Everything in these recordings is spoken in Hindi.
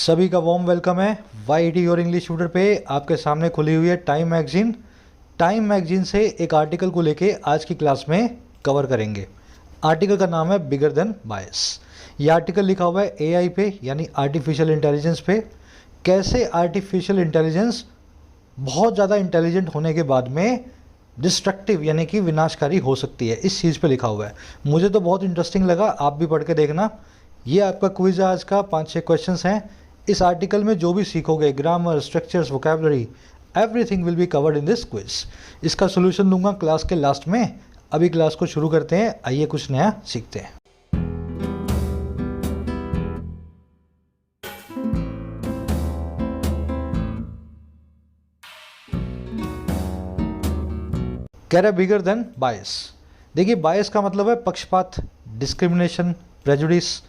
सभी का वार्म वेलकम है वाईटी और इंग्लिश ट्यूटर पे। आपके सामने खुली हुई है टाइम मैगजीन। टाइम मैगजीन से एक आर्टिकल को लेके आज की क्लास में कवर करेंगे। आर्टिकल का नाम है बिगर देन बायस। ये आर्टिकल लिखा हुआ है एआई पे यानी आर्टिफिशियल इंटेलिजेंस पे। कैसे आर्टिफिशियल इंटेलिजेंस बहुत ज़्यादा इंटेलिजेंट होने के बाद में डिस्ट्रक्टिव यानी कि विनाशकारी हो सकती है, इस चीज़ पे लिखा हुआ है। मुझे तो बहुत इंटरेस्टिंग लगा, आप भी पढ़ के देखना। ये आपका क्विज है आज का, 5-6 क्वेश्चंस हैं। इस आर्टिकल में जो भी सीखोगे, grammar, structures, vocabulary, everything will be covered in this quiz. इसका सोल्यूशन दूंगा क्लास के लास्ट में। अभी क्लास को शुरू करते हैं, आइए कुछ नया सीखते हैं। कह रहा है बिगर देन बायस। देखिए, बायस का मतलब है पक्षपात, डिस्क्रिमिनेशन, प्रेजुडिस।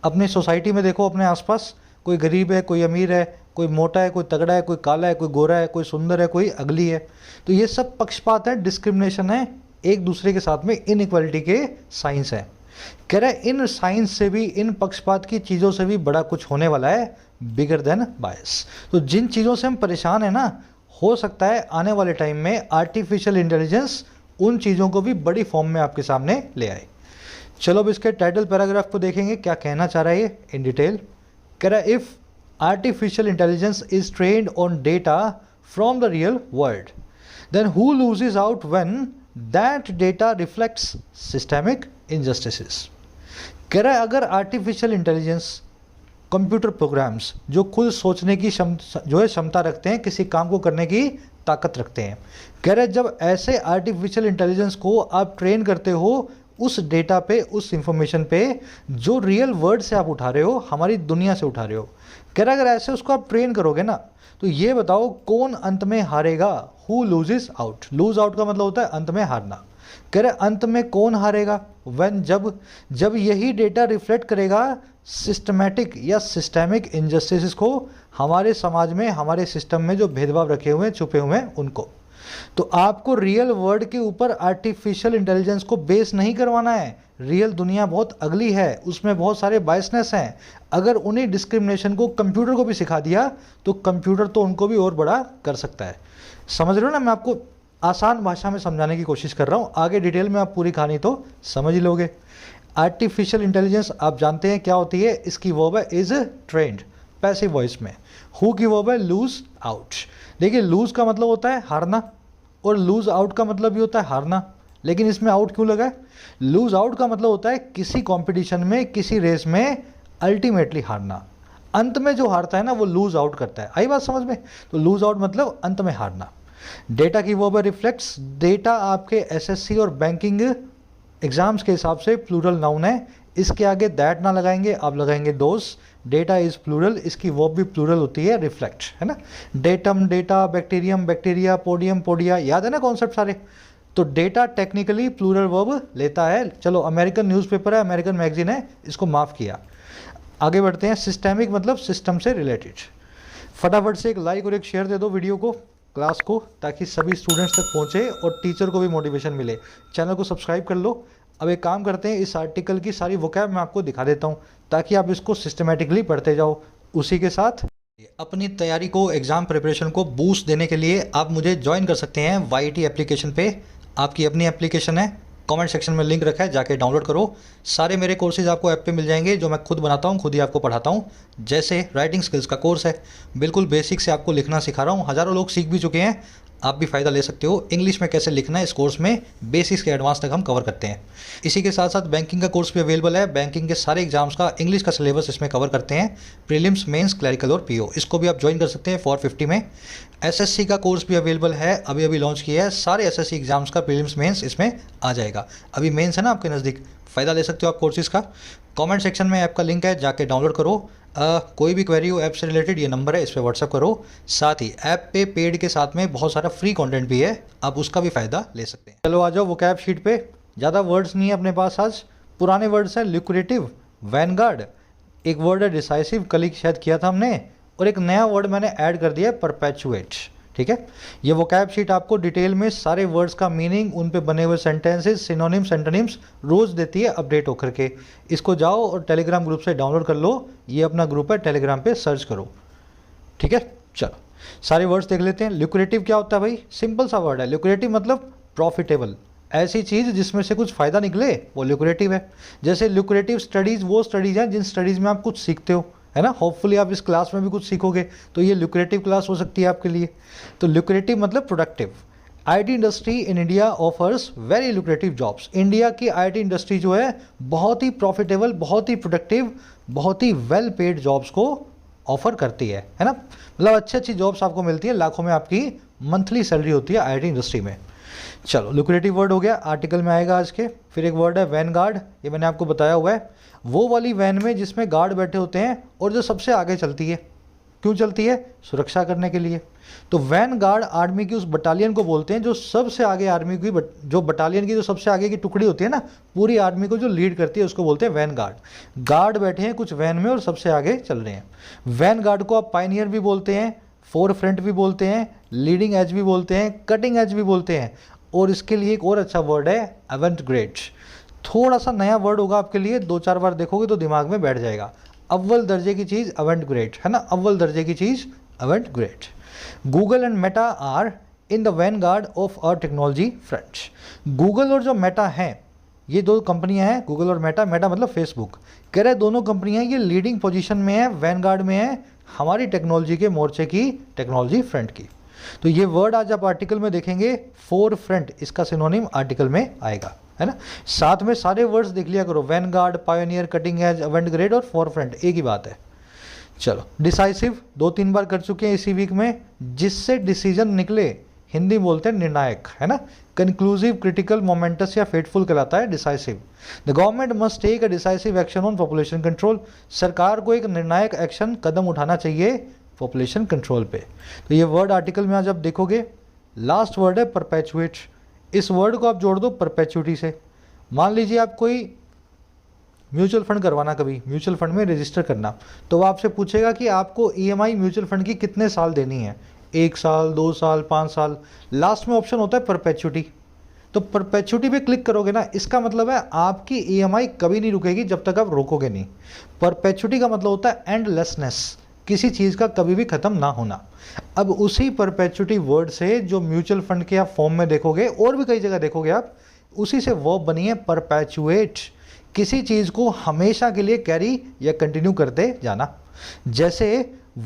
अपनी सोसाइटी में देखो, अपने आसपास कोई गरीब है, कोई अमीर है, कोई मोटा है, कोई तगड़ा है, कोई काला है, कोई गोरा है, कोई सुंदर है, कोई अगली है। तो ये सब पक्षपात है, डिस्क्रिमिनेशन है, एक दूसरे के साथ में इनइक्वालिटी के साइंस है। कह रहा है इन साइंस से भी, इन पक्षपात की चीज़ों से भी बड़ा कुछ होने वाला है, बिगर देन बायस। तो जिन चीज़ों से हम परेशान हैं ना, हो सकता है आने वाले टाइम में आर्टिफिशियल इंटेलिजेंस उन चीज़ों को भी बड़ी फॉर्म में आपके सामने ले आए। चलो अब इसके टाइटल पैराग्राफ को देखेंगे, क्या कहना चाह रहा है ये इन डिटेल। कह रहा है if artificial intelligence is trained on data from the real world then who loses out when that data reflects systemic injustices. कह रहा है अगर आर्टिफिशियल इंटेलिजेंस कंप्यूटर प्रोग्राम्स जो खुद सोचने की क्षमता रखते हैं, किसी काम को करने की ताकत रखते हैं, कह रहे जब ऐसे आर्टिफिशियल इंटेलिजेंस को आप ट्रेन करते हो उस डेटा पे, उस इंफॉर्मेशन पे जो रियल वर्ल्ड से आप उठा रहे हो, हमारी दुनिया से उठा रहे हो, कह रहा अगर ऐसे उसको आप ट्रेन करोगे ना, तो ये बताओ कौन अंत में हारेगा। Who loses out. Lose out का मतलब होता है अंत में हारना। कह रहे अंत में कौन हारेगा, व्हेन जब यही डेटा रिफ्लेक्ट करेगा सिस्टमैटिक या सिस्टेमिक इनजस्टिस को, हमारे समाज में, हमारे सिस्टम में जो भेदभाव रखे हुए हैं, छुपे हुए हैं, उनको। तो आपको रियल वर्ल्ड के ऊपर आर्टिफिशियल इंटेलिजेंस को बेस नहीं करवाना है। रियल दुनिया बहुत अगली है, उसमें बहुत सारे बायसनेस हैं। अगर उन्हीं डिस्क्रिमिनेशन को कंप्यूटर को भी सिखा दिया तो कंप्यूटर तो उनको भी और बड़ा कर सकता है। समझ रहे हो ना, मैं आपको आसान भाषा में समझाने की कोशिश कर रहा हूँ। आगे डिटेल में आप पूरी कहानी तो समझ ही लोगे। आर्टिफिशियल इंटेलिजेंस आप जानते हैं क्या होती है। इसकी वर्ब है इज ट्रेंड, पैसिव वॉइस में। हु की वर्ब है लूज आउट। देखिए, लूज का मतलब होता है हारना और लूज आउट का मतलब भी होता है हारना, लेकिन इसमें आउट क्यों लगा है। लूज आउट का मतलब होता है किसी कंपटीशन में, किसी रेस में अल्टीमेटली हारना। अंत में जो हारता है ना, वो लूज आउट करता है। आई बात समझ में। तो लूज आउट मतलब अंत में हारना। डेटा की वर्ब है रिफ्लेक्ट्स। डेटा आपके एसएससी और बैंकिंग एग्जाम्स के हिसाब से प्लूरल नाउन है। इसके आगे दैट ना लगाएंगे, आप लगाएंगे दोस। डेटा इज प्लूरल, इसकी वर्ब भी प्लूरल होती है, रिफ्लेक्ट, है ना। Datum data, bacterium bacteria, podium podia, याद है ना कॉन्सेप्ट सारे। तो डेटा टेक्निकली प्लूरल वर्ब लेता है। चलो, अमेरिकन न्यूज़पेपर है, अमेरिकन मैगजीन है, इसको माफ़ किया। आगे बढ़ते हैं। सिस्टेमिक मतलब सिस्टम से रिलेटेड। फटाफट से एक लाइक और एक शेयर दे दो वीडियो को, क्लास को, ताकि सभी स्टूडेंट्स तक पहुँचे और टीचर को भी मोटिवेशन मिले। चैनल को सब्सक्राइब कर लो। अब एक काम करते हैं, इस आर्टिकल की सारी वोकैब मैं आपको दिखा देता हूँ ताकि आप इसको सिस्टमेटिकली पढ़ते जाओ। उसी के साथ अपनी तैयारी को, एग्जाम प्रिपरेशन को बूस्ट देने के लिए आप मुझे ज्वाइन कर सकते हैं वाईटी एप्लीकेशन पे। आपकी अपनी एप्लीकेशन है, कमेंट सेक्शन में लिंक रखा है, जाके डाउनलोड करो। सारे मेरे कोर्सेज आपको ऐप पे मिल जाएंगे जो मैं खुद बनाता हूँ, खुद ही आपको पढ़ाता हूँ। जैसे राइटिंग स्किल्स का कोर्स है, बिल्कुल बेसिक से आपको लिखना सिखा रहा हूँ। हज़ारों लोग सीख भी चुके हैं, आप भी फ़ायदा ले सकते हो। इंग्लिश में कैसे लिखना है, इस कोर्स में बेसिक्स के एडवांस तक हम कवर करते हैं। इसी के साथ साथ बैंकिंग का कोर्स भी अवेलेबल है। बैंकिंग के सारे एग्जाम्स का इंग्लिश का सिलेबस इसमें कवर करते हैं, प्रीलिम्स, मेंस, क्लरिकल और पीओ। इसको भी आप ज्वाइन कर सकते हैं 450 में। एसएससी का कोर्स भी अवेलेबल है, अभी अभी लॉन्च किया है। सारे एसएससी एग्जाम्स का प्रीलिम्स, मेंस इसमें आ जाएगा। अभी मेंस है ना आपके नज़दीक, फ़ायदा ले सकते हो आप कोर्सेज़ का। कमेंट सेक्शन में ऐप का लिंक है, जाके डाउनलोड करो। कोई भी क्वेरी हो ऐप से रिलेटेड, ये नंबर है, इस पर व्हाट्सअप करो। साथ ही ऐप पे पेड के साथ में बहुत सारा फ्री कंटेंट भी है, आप उसका भी फ़ायदा ले सकते हैं। चलो आ जाओ वोकैब शीट पे। ज़्यादा वर्ड्स नहीं है अपने पास आज, पुराने वर्ड्स हैं। ल्यूक्रेटिव, वैनगार्ड, एक वर्ड है डिसाइसिव, कल ही शायद किया था हमने, और एक नया वर्ड मैंने ऐड कर दिया है, परपेचुएट। ठीक है। ये वोकैब शीट आपको डिटेल में सारे वर्ड्स का मीनिंग, उन पे बने हुए सेंटेंसेस, सिनोनिम्स, एंटोनिम्स रोज देती है अपडेट होकर के। इसको जाओ और टेलीग्राम ग्रुप से डाउनलोड कर लो, ये अपना ग्रुप है, टेलीग्राम पे सर्च करो, ठीक है। चलो सारे वर्ड्स देख लेते हैं। ल्यूक्रेटिव क्या होता है भाई? सिंपल सा वर्ड है। ल्यूक्रेटिव मतलब प्रॉफिटेबल, ऐसी चीज़ जिसमें से कुछ फ़ायदा निकले वो ल्यूक्रेटिव है। जैसे ल्यूक्रेटिव स्टडीज़ वो स्टडीज़ हैं जिन स्टडीज़ में आप कुछ सीखते हो, है ना। होपफुली आप इस क्लास में भी कुछ सीखोगे, तो ये ल्यूक्रेटिव क्लास हो सकती है आपके लिए। तो ल्यूक्रेटिव मतलब productive. IT industry in India offers very lucrative jobs. India की आईटी इंडस्ट्री जो है बहुत ही प्रॉफिटेबल, बहुत ही प्रोडक्टिव, बहुत ही वेल पेड जॉब्स को ऑफर करती है ना। मतलब अच्छी अच्छी जॉब्स आपको मिलती है, लाखों में आपकी मंथली सैलरी होती है आईटी इंडस्ट्री में। चलो ल्यूक्रेटिव वर्ड हो गया, आर्टिकल में आएगा आज के। फिर एक वर्ड है वैनगार्ड, ये मैंने आपको बताया हुआ है, वो वाली वैन में जिसमें गार्ड बैठे होते हैं और जो सबसे आगे चलती है। क्यों चलती है? सुरक्षा करने के लिए। तो वैन गार्ड आर्मी की उस बटालियन को बोलते हैं जो सबसे आगे आर्मी की जो बटालियन की जो सबसे आगे की टुकड़ी होती है ना, पूरी आर्मी को जो लीड करती है उसको बोलते हैं वैन गार्ड। गार्ड बैठे हैं कुछ वैन में और सबसे आगे चल रहे हैं। वैन गार्ड को आप पायनियर भी बोलते हैं, फोर फ्रंट भी बोलते हैं, लीडिंग एज भी बोलते हैं, कटिंग एज भी बोलते हैं। और इसके लिए एक और अच्छा वर्ड है अवेंट ग्रेट। थोड़ा सा नया वर्ड होगा आपके लिए, 2-4 बार देखोगे तो दिमाग में बैठ जाएगा। अव्वल दर्जे की चीज़ अवेंट ग्रेट, है ना। अव्वल दर्जे की चीज़ avant garde. Google and Meta are in the vanguard of our technology front. Google और जो मेटा हैं, ये दो कंपनियां हैं, गूगल और मेटा। मेटा मतलब फेसबुक। कह रहे दोनों कंपनियां ये लीडिंग पोजीशन में है, वैनगार्ड में है हमारी टेक्नोलॉजी के मोर्चे की, टेक्नोलॉजी फ्रंट की। तो ये वर्ड आज आप आर्टिकल में देखेंगे, फोर फ्रंट, इसका सिनोनिम आर्टिकल में आएगा, है ना। साथ में सारे वर्ड्स देख लिया करो, vanguard, pioneer, cutting edge, avant garde और फोर फ्रंट, एक ही बात है। चलो डिसाइसिव 2-3 बार कर चुके हैं इसी वीक में। जिससे डिसीजन निकले, हिंदी बोलते हैं निर्णायक, है ना। कंक्लूसिव, क्रिटिकल, मोमेंटस या फेटफुल कहलाता है decisive. The government must take a decisive action on population control. सरकार को एक निर्णायक एक्शन, कदम उठाना चाहिए पॉपुलेशन कंट्रोल पे। तो ये वर्ड आर्टिकल में आज आप देखोगे। लास्ट वर्ड है परपेचुएट। इस वर्ड को आप जोड़ दो परपेचुइटी से। मान लीजिए आप कोई म्यूचुअल फंड करवाना, कभी म्यूचुअल फंड में रजिस्टर करना, तो वो आपसे पूछेगा कि आपको ईएमआई म्यूचुअल फंड की कितने साल देनी है, 1 साल, 2 साल, 5 साल। लास्ट में ऑप्शन होता है परपेचुइटी। तो परपेचुइटी पे क्लिक करोगे ना, इसका मतलब है आपकी ईएमआई कभी नहीं रुकेगी जब तक आप रोकोगे नहीं। परपेचुइटी का मतलब होता है एंडलेसनेस, किसी चीज़ का कभी भी ख़त्म ना होना। अब उसी परपेचुइटी वर्ड से जो म्यूचुअल फंड के आप फॉर्म में देखोगे और भी कई जगह देखोगे आप, उसी से वर्ब बनी है परपेचुएट, किसी चीज़ को हमेशा के लिए कैरी या कंटिन्यू करते जाना। जैसे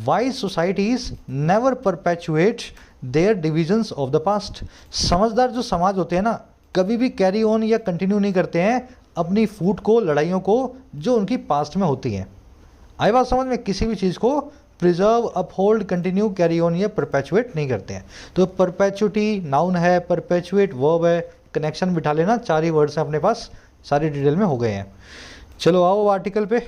wise societies never perpetuate their divisions of the past. समझदार जो समाज होते हैं ना, कभी भी कैरी ऑन या कंटिन्यू नहीं करते हैं अपनी फूट को, लड़ाइयों को जो उनकी पास्ट में होती हैं। आई बात समझ में? किसी भी चीज़ को preserve, uphold, continue, carry on या परपेचुएट नहीं करते हैं। तो परपेचुइटी नाउन है, परपेचुएट वर्ब है, कनेक्शन बिठा लेना, 4 ही वर्ड्स हैं अपने पास, सारी डिटेल में हो गए हैं। चलो आओ आर्टिकल पे।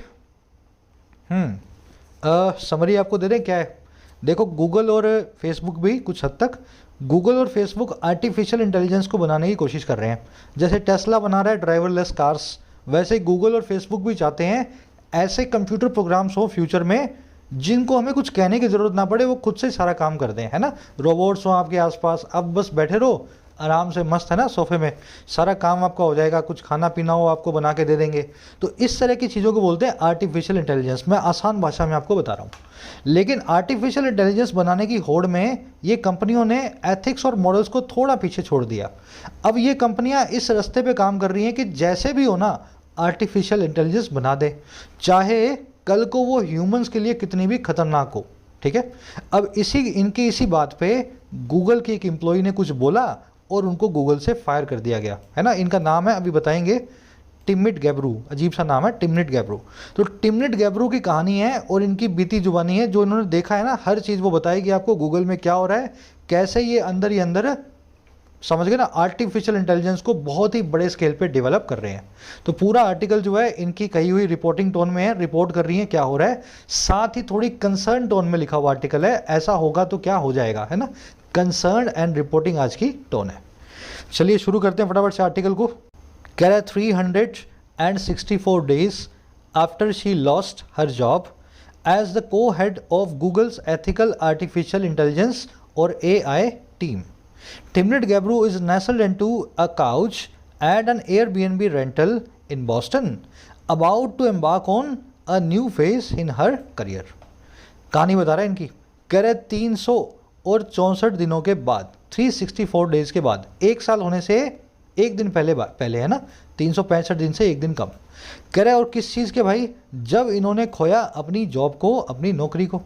समरी आपको दे दें क्या है। देखो गूगल और फेसबुक भी कुछ हद तक, गूगल और फेसबुक आर्टिफिशियल इंटेलिजेंस को बनाने की कोशिश कर रहे हैं। जैसे टेस्ला बना रहा है ड्राइवरलेस कार्स, वैसे गूगल और फेसबुक भी चाहते हैं ऐसे कंप्यूटर प्रोग्राम्स हो फ्यूचर में जिनको हमें कुछ कहने की ज़रूरत ना पड़े, वो खुद से सारा काम कर दें, है ना। रोबोट्स हो आपके आसपास, अब बस बैठे रहो आराम से, मस्त, है ना, सोफे में, सारा काम आपका हो जाएगा। कुछ खाना पीना हो आपको बना के दे देंगे। तो इस तरह की चीज़ों को बोलते हैं आर्टिफिशियल इंटेलिजेंस। मैं आसान भाषा में आपको बता रहा हूँ। लेकिन आर्टिफिशियल इंटेलिजेंस बनाने की होड़ में ये कंपनियों ने एथिक्स और मॉडल्स को थोड़ा पीछे छोड़ दिया। अब ये कंपनियाँ इस रास्ते पे काम कर रही हैं कि जैसे भी हो ना, आर्टिफिशियल इंटेलिजेंस बना दे, चाहे कल को वो ह्यूमंस के लिए कितनी भी खतरनाक हो, ठीक है। अब इसी बात पे गूगल के एक एम्प्लॉय ने कुछ बोला और उनको गूगल से फायर कर दिया गया, है ना। इनका नाम है, अभी बताएंगे, टिमनिट गैब्रू। अजीब सा नाम है, टिमनिट गैब्रू। तो टिमनिट गैब्रू की कहानी है और इनकी बीती जुबानी है, जो इन्होंने देखा है ना, हर चीज़ वो बताएगी आपको गूगल में क्या हो रहा है, कैसे ये अंदर ही अंदर, समझ गए ना, आर्टिफिशियल इंटेलिजेंस को बहुत ही बड़े स्केल पे डेवलप कर रहे हैं। तो पूरा आर्टिकल जो है इनकी कही हुई रिपोर्टिंग टोन में है, रिपोर्ट कर रही है क्या हो रहा है, साथ ही थोड़ी कंसर्न टोन में लिखा हुआ आर्टिकल है, ऐसा होगा तो क्या हो जाएगा, है ना। कंसर्न एंड रिपोर्टिंग आज की टोन है। चलिए शुरू करते हैं फटाफट से आर्टिकल को। कह रहा है 364 days after she lost her job as the co head of Google's ethical artificial intelligence और AI team. Timnit Gebru is nestled into a couch at an Airbnb rental in Boston, about to embark on a new phase in her career. कहानी बता रहा है इनकी, कह रहे 364 दिनों के बाद, 364 डेज के बाद, एक साल होने से एक दिन पहले है ना, 365 दिन से एक दिन कम। कह रहे और किस चीज़ के भाई, जब इन्होंने खोया अपनी जॉब को, अपनी नौकरी को।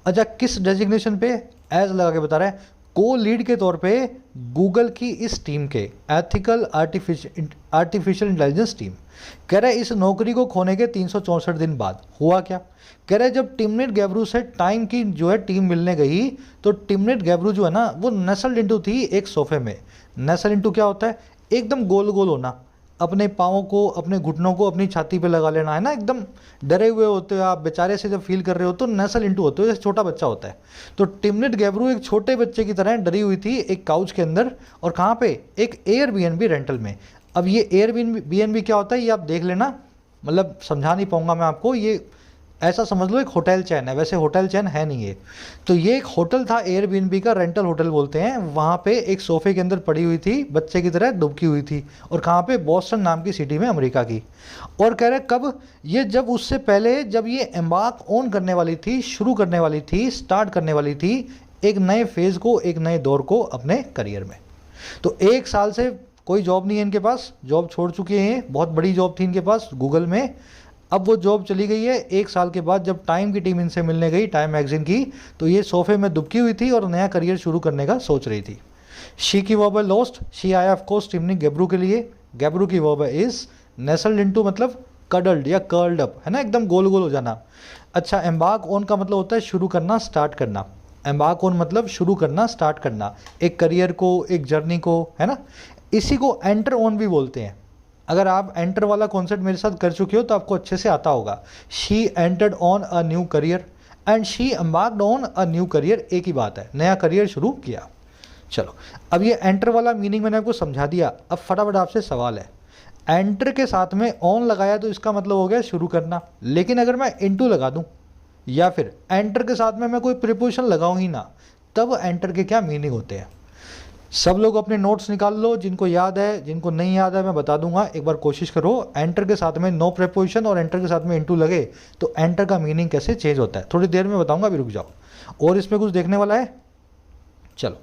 अच्छा, किस डेजिग्नेशन पे, एज लगा के बता रहा है, को लीड के तौर पे गूगल की इस टीम के, एथिकल आर्टिफिशियल इंटेलिजेंस टीम। कह रहे इस नौकरी को खोने के 364 दिन बाद हुआ क्या। कह रहे जब टिमनिट गैब्रू से टाइम की जो है टीम मिलने गई, तो टिमनिट गैब्रू जो है ना, वो नेस्ल्ड इनटू थी एक सोफे में। नेस्ल्ड इनटू क्या होता है, एकदम गोल गोल होना, अपने पाँवों को, अपने घुटनों को अपनी छाती पे लगा लेना, है ना, एकदम डरे हुए होते हो आप, बेचारे से जब फील कर रहे हो तो नेस्ल इनटू होते हो, जैसे छोटा बच्चा होता है। तो टिमनिट गैब्रू एक छोटे बच्चे की तरह डरी हुई थी एक काउच के अंदर, और कहाँ पे, एक एयरबीएनबी रेंटल में। अब ये एयरबीएनबी क्या होता है ये आप देख लेना, मतलब समझा नहीं पाऊंगा मैं आपको, ये ऐसा समझ लो एक होटल चैन है, वैसे होटल चैन है नहीं ये। तो ये एक होटल था, एयरबीएनबी का रेंटल होटल बोलते हैं। वहाँ पे एक सोफे के अंदर पड़ी हुई थी, बच्चे की तरह डुबकी हुई थी, और कहाँ पे, बॉस्टन नाम की सिटी में, अमेरिका की। और कह रहे कब, ये जब उससे पहले जब ये एम्बार्क ऑन करने वाली थी, शुरू करने वाली थी, स्टार्ट करने वाली थी एक नए फेज़ को, एक नए दौर को अपने करियर में। तो एक साल से कोई जॉब नहीं है इनके पास, जॉब छोड़ चुके हैं, बहुत बड़ी जॉब थी इनके पास गूगल में, अब वो जॉब चली गई है। एक साल के बाद जब टाइम की टीम इनसे मिलने गई, टाइम मैगजीन की, तो ये सोफे में दुबकी हुई थी और नया करियर शुरू करने का सोच रही थी। शी की वर्ब है लॉस्ट, शी आया ऑफ कोर्स टिमनिट गैब्रू के लिए। गैब्रू की वर्ब है इज, नेस्ल्ड इनटू मतलब कडल्ड या कर्ल्ड अप, है ना, एकदम गोल गोल हो जाना। अच्छा, एम्बार्क ऑन का मतलब होता है शुरू करना, स्टार्ट करना। एम्बार्क ऑन मतलब शुरू करना, स्टार्ट करना, एक करियर को, एक जर्नी को, है ना। इसी को एंटर ऑन भी बोलते हैं। अगर आप एंटर वाला कॉन्सेप्ट मेरे साथ कर चुके हो तो आपको अच्छे से आता होगा। She entered on a new career and she embarked on a new career, एक ही बात है, नया करियर शुरू किया। चलो, अब ये एंटर वाला मीनिंग मैंने आपको समझा दिया। अब फटाफट आपसे सवाल है, एंटर के साथ में ऑन लगाया तो इसका मतलब हो गया शुरू करना, लेकिन अगर मैं इनटू लगा दूं या फिर एंटर के साथ में मैं कोई प्रीपोजिशन लगाऊं ही ना, तब एंटर के क्या मीनिंग होते हैं। सब लोग अपने नोट्स निकाल लो, जिनको याद है, जिनको नहीं याद है मैं बता दूंगा, एक बार कोशिश करो। एंटर के साथ में नो प्रीपोजिशन और एंटर के साथ में इनटू लगे तो एंटर का मीनिंग कैसे चेंज होता है, थोड़ी देर में बताऊंगा, अभी रुक जाओ। और इसमें कुछ देखने वाला है। चलो,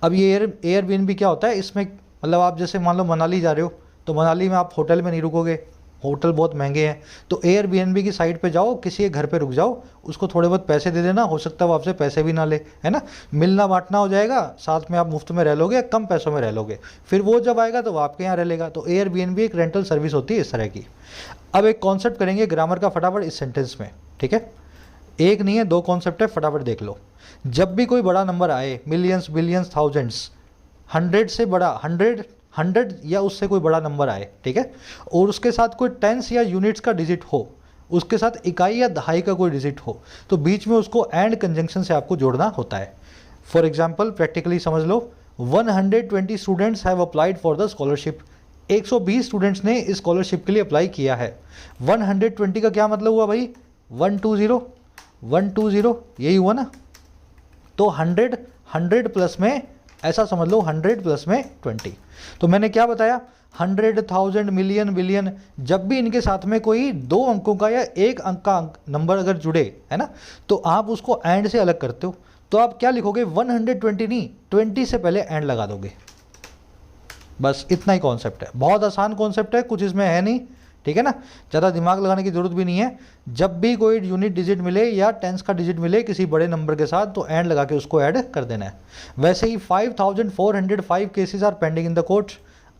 अब ये एयरबीएनबी क्या होता है, इसमें मतलब आप जैसे मान लो मनाली जा रहे हो, तो मनाली में आप होटल में नहीं रुकोगे, होटल बहुत महंगे हैं, तो एयरबीएनबी की साइट पे जाओ, किसी के घर पे रुक जाओ, उसको थोड़े बहुत पैसे दे देना, हो सकता है वो आपसे पैसे भी ना ले, है ना, मिलना बांटना हो जाएगा, साथ में आप मुफ्त में रह लोगे, कम पैसों में रह लोगे, फिर वो जब आएगा तो वो आपके यहाँ रह लेगा। तो एयरबीएनबी एक रेंटल सर्विस होती है इस तरह की। अब एक कॉन्सेप्ट करेंगे ग्रामर का फटाफट इस सेंटेंस में, ठीक है, एक नहीं है दो कॉन्सेप्ट है, फटाफट देख लो। जब भी कोई बड़ा नंबर आए, मिलियंस, बिलियंस, थाउजेंड्स, 100 से बड़ा, 100 या उससे कोई बड़ा नंबर आए, ठीक है, और उसके साथ कोई टेंस या यूनिट्स का डिजिट हो, उसके साथ इकाई या दहाई का कोई डिजिट हो, तो बीच में उसको एंड कंजंक्शन से आपको जोड़ना होता है। फॉर एग्जाम्पल प्रैक्टिकली समझ लो, 120 students have applied for the scholarship, 120 students ने इस स्कॉलरशिप के लिए अप्लाई किया है। 120 का क्या मतलब हुआ भाई, 120 यही हुआ ना। तो 100 प्लस में, ऐसा समझ लो 100 प्लस में 20। तो मैंने क्या बताया, 100, 1000, मिलियन, बिलियन, जब भी इनके साथ में कोई दो अंकों का या एक अंक का नंबर अगर जुड़े, है ना, तो आप उसको एंड से अलग करते हो। तो आप क्या लिखोगे, 120 नहीं, 20 से पहले एंड लगा दोगे। बस इतना ही कॉन्सेप्ट है, बहुत आसान कॉन्सेप्ट है, कुछ इसमें है नहीं, ठीक है ना, ज़्यादा दिमाग लगाने की जरूरत भी नहीं है। जब भी कोई यूनिट डिजिट मिले या टेंस का डिजिट मिले किसी बड़े नंबर के साथ, तो एंड लगा के उसको ऐड कर देना है। वैसे ही 5405 cases are pending in the court.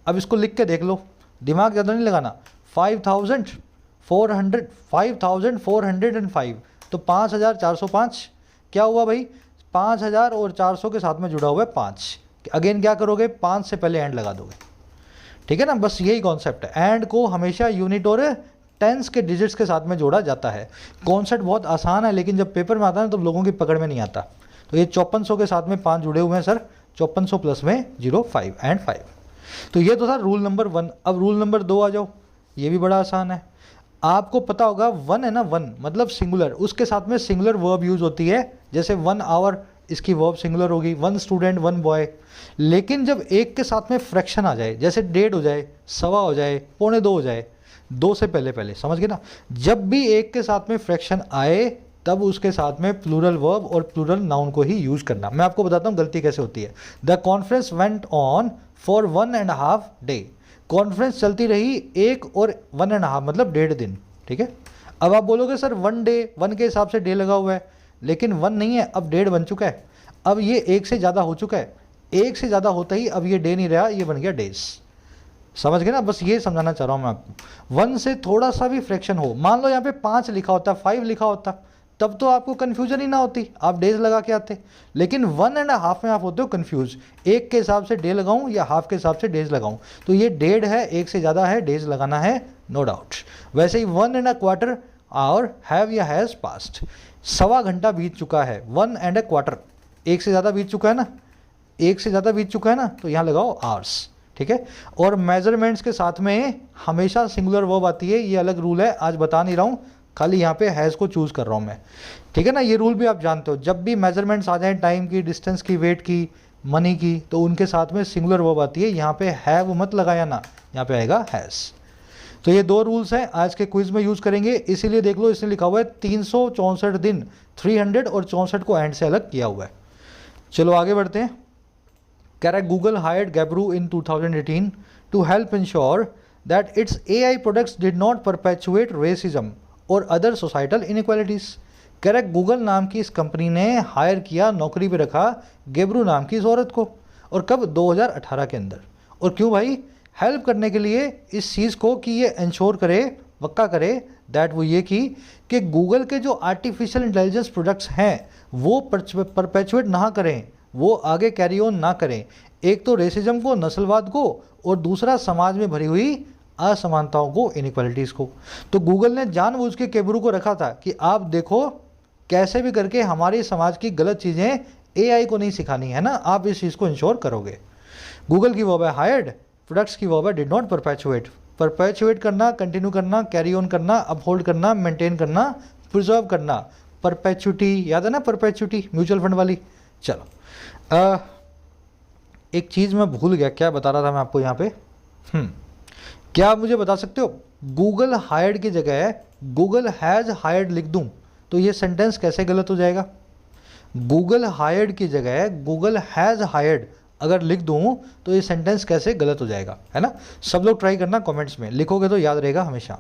अब इसको लिख के देख लो, दिमाग ज़्यादा नहीं लगाना। 5405, तो 5405 क्या हुआ भाई, 5000 और 400 के साथ में जुड़ा हुआ है 5। अगेन क्या करोगे, 5 से पहले एंड लगा दोगे, ठीक है ना। बस यही कॉन्सेप्ट है, एंड को हमेशा यूनिट और टेंस के डिजिट्स के साथ में जोड़ा जाता है। कॉन्सेप्ट बहुत आसान है, लेकिन जब पेपर में आता है तो लोगों की पकड़ में नहीं आता। तो ये 5400 के साथ में 5 जुड़े हुए हैं सर, 5400 प्लस में 0, 5 एंड 5। तो ये तो था रूल नंबर 1। अब रूल नंबर 2 आ जाओ, ये भी बड़ा आसान है। आपको पता होगा 1 है ना, 1 मतलब सिंगुलर, उसके साथ में सिंगुलर वर्ब यूज होती है, जैसे 1 आवर इसकी वर्ब सिंगुलर होगी, 1 स्टूडेंट 1 बॉय। लेकिन जब एक के साथ में फ्रैक्शन आ जाए, जैसे 1.5 हो जाए, 1.25 हो जाए, 1.25 हो जाए, 2 से पहले पहले, समझ गए ना, जब भी एक के साथ में फ्रैक्शन आए तब उसके साथ में प्लूरल वर्ब और प्लूरल नाउन को ही यूज करना। मैं आपको बताता हूँ गलती कैसे होती है। The conference went on for 1.5 day. Conference चलती रही 1 और 1.5 मतलब 1.5 दिन, ठीक है। अब आप बोलोगे सर 1 डे, 1 के हिसाब से डे लगा हुआ है, लेकिन 1 नहीं है, अब 1.5 बन चुका है। अब ये 1 से ज़्यादा हो चुका है, 1 से ज़्यादा होता ही अब ये डे नहीं रहा, ये बन गया डेज। समझ गए ना, बस ये समझाना चाह रहा हूँ मैं आपको। 1 से थोड़ा सा भी फ्रैक्शन हो, मान लो यहाँ पे 5 लिखा होता, 5 लिखा होता, तब तो आपको कन्फ्यूजन ही ना होती, आप डेज लगा के आते। लेकिन 1.5 में आप होते हो कन्फ्यूज, 1 के हिसाब से डे लगाऊं या हाफ के हिसाब से डेज लगाऊं। तो ये 1.5 है, 1 से ज़्यादा है, डेज लगाना है, नो डाउट। वैसे ही 1.25 आवर हैव या हैज़ पास्ट, 1.25 घंटा बीत चुका है। 1.25 1 से ज़्यादा बीत चुका है ना, 1 से ज़्यादा बीत चुका है ना, तो यहाँ लगाओ आवर्स, ठीक है। और मेजरमेंट्स के साथ में हमेशा सिंगुलर वर्ब आती है, ये अलग रूल है, आज बता नहीं रहा हूँ, खाली यहाँ पे हैज़ को चूज़ कर रहा हूँ मैं, ठीक है ना। ये रूल भी आप जानते हो, जब भी मेजरमेंट्स आ जाएं, टाइम की, डिस्टेंस की, वेट की, मनी की, तो उनके साथ में सिंगुलर वर्ब आती है। यहाँ पे हैव मत लगाया ना, यहाँ पे आएगा हैज़। तो ये 2 रूल्स हैं, आज के क्विज में यूज़ करेंगे, इसीलिए देख लो इसने लिखा हुआ है 364 दिन, 300 और 64 को एंड से अलग किया हुआ है। चलो आगे बढ़ते हैं। कह रहा है Google hired Gebru in 2018 to help ensure that its AI products did not perpetuate racism और अदर सोसाइटल इनइक्वालिटीज़। कह रहा है गूगल नाम की इस कंपनी ने हायर किया, नौकरी पे रखा गैब्रू नाम की इस औरत को, और कब, 2018 के अंदर। और क्यों भाई, हेल्प करने के लिए इस चीज़ को कि ये इंश्योर करे, पक्का करे, दैट वो ये कि गूगल के जो आर्टिफिशियल इंटेलिजेंस प्रोडक्ट्स हैं वो परपेचुएट ना करें, वो आगे कैरी ऑन ना करें। एक तो रेसिज्म को, नस्लवाद को, और दूसरा समाज में भरी हुई असमानताओं को, इनइक्वालिटीज़ को। तो गूगल ने जानबूझ के गैब्रू को रखा था कि आप देखो कैसे भी करके हमारे समाज की गलत चीज़ें AI को नहीं सिखानी है ना, आप इस चीज़ को इंश्योर करोगे। गूगल की वर्ब है हायर्ड, प्रोडक्ट्स की वर्ब है डिड नॉट परपेचुएट। परपेचुएट करना, कंटिन्यू करना, कैरी ऑन करना, अपहोल्ड करना, मेंटेन करना, प्रिजर्व करना। परपेचुटी याद है ना, परपेचुटी म्यूचुअल फंड वाली। चलो एक चीज़ मैं भूल गया, क्या बता रहा था मैं आपको यहाँ पे। क्या आप मुझे बता सकते हो, गूगल हायर्ड की जगह गूगल हैज़ हायर्ड लिख दूं तो ये सेंटेंस कैसे गलत हो जाएगा। गूगल हायर्ड की जगह गूगल हैज़ हायर्ड अगर लिख दूं तो ये सेंटेंस कैसे गलत हो जाएगा, है ना। सब लोग ट्राई करना, कमेंट्स में लिखोगे तो याद रहेगा हमेशा।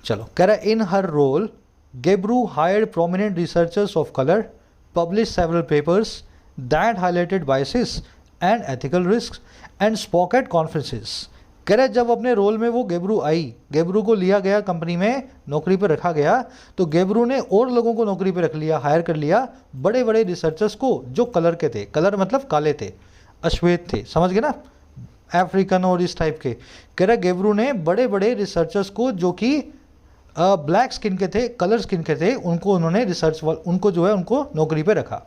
चलो कह रहा है in her role Gebru hired prominent researchers of colour, publish several papers that highlighted biases and ethical risk and spoke at conferences. कह रहे जब अपने रोल में वो गैब्रू आई, गैब्रू को लिया गया कंपनी में, नौकरी पर रखा गया, तो गैब्रू ने और लोगों को नौकरी पर रख लिया, हायर कर लिया, बड़े बड़े रिसर्चर्स को जो कलर के थे, कलर मतलब काले थे, अश्वेत थे, समझ गए ना, अफ्रीकन और इस टाइप के। कह रहे गैब्रू ने बड़े बड़े रिसर्चर्स को जो कि ब्लैक स्किन के थे, कलर स्किन के थे, उनको उन्होंने उनको जो है उनको नौकरी पे रखा।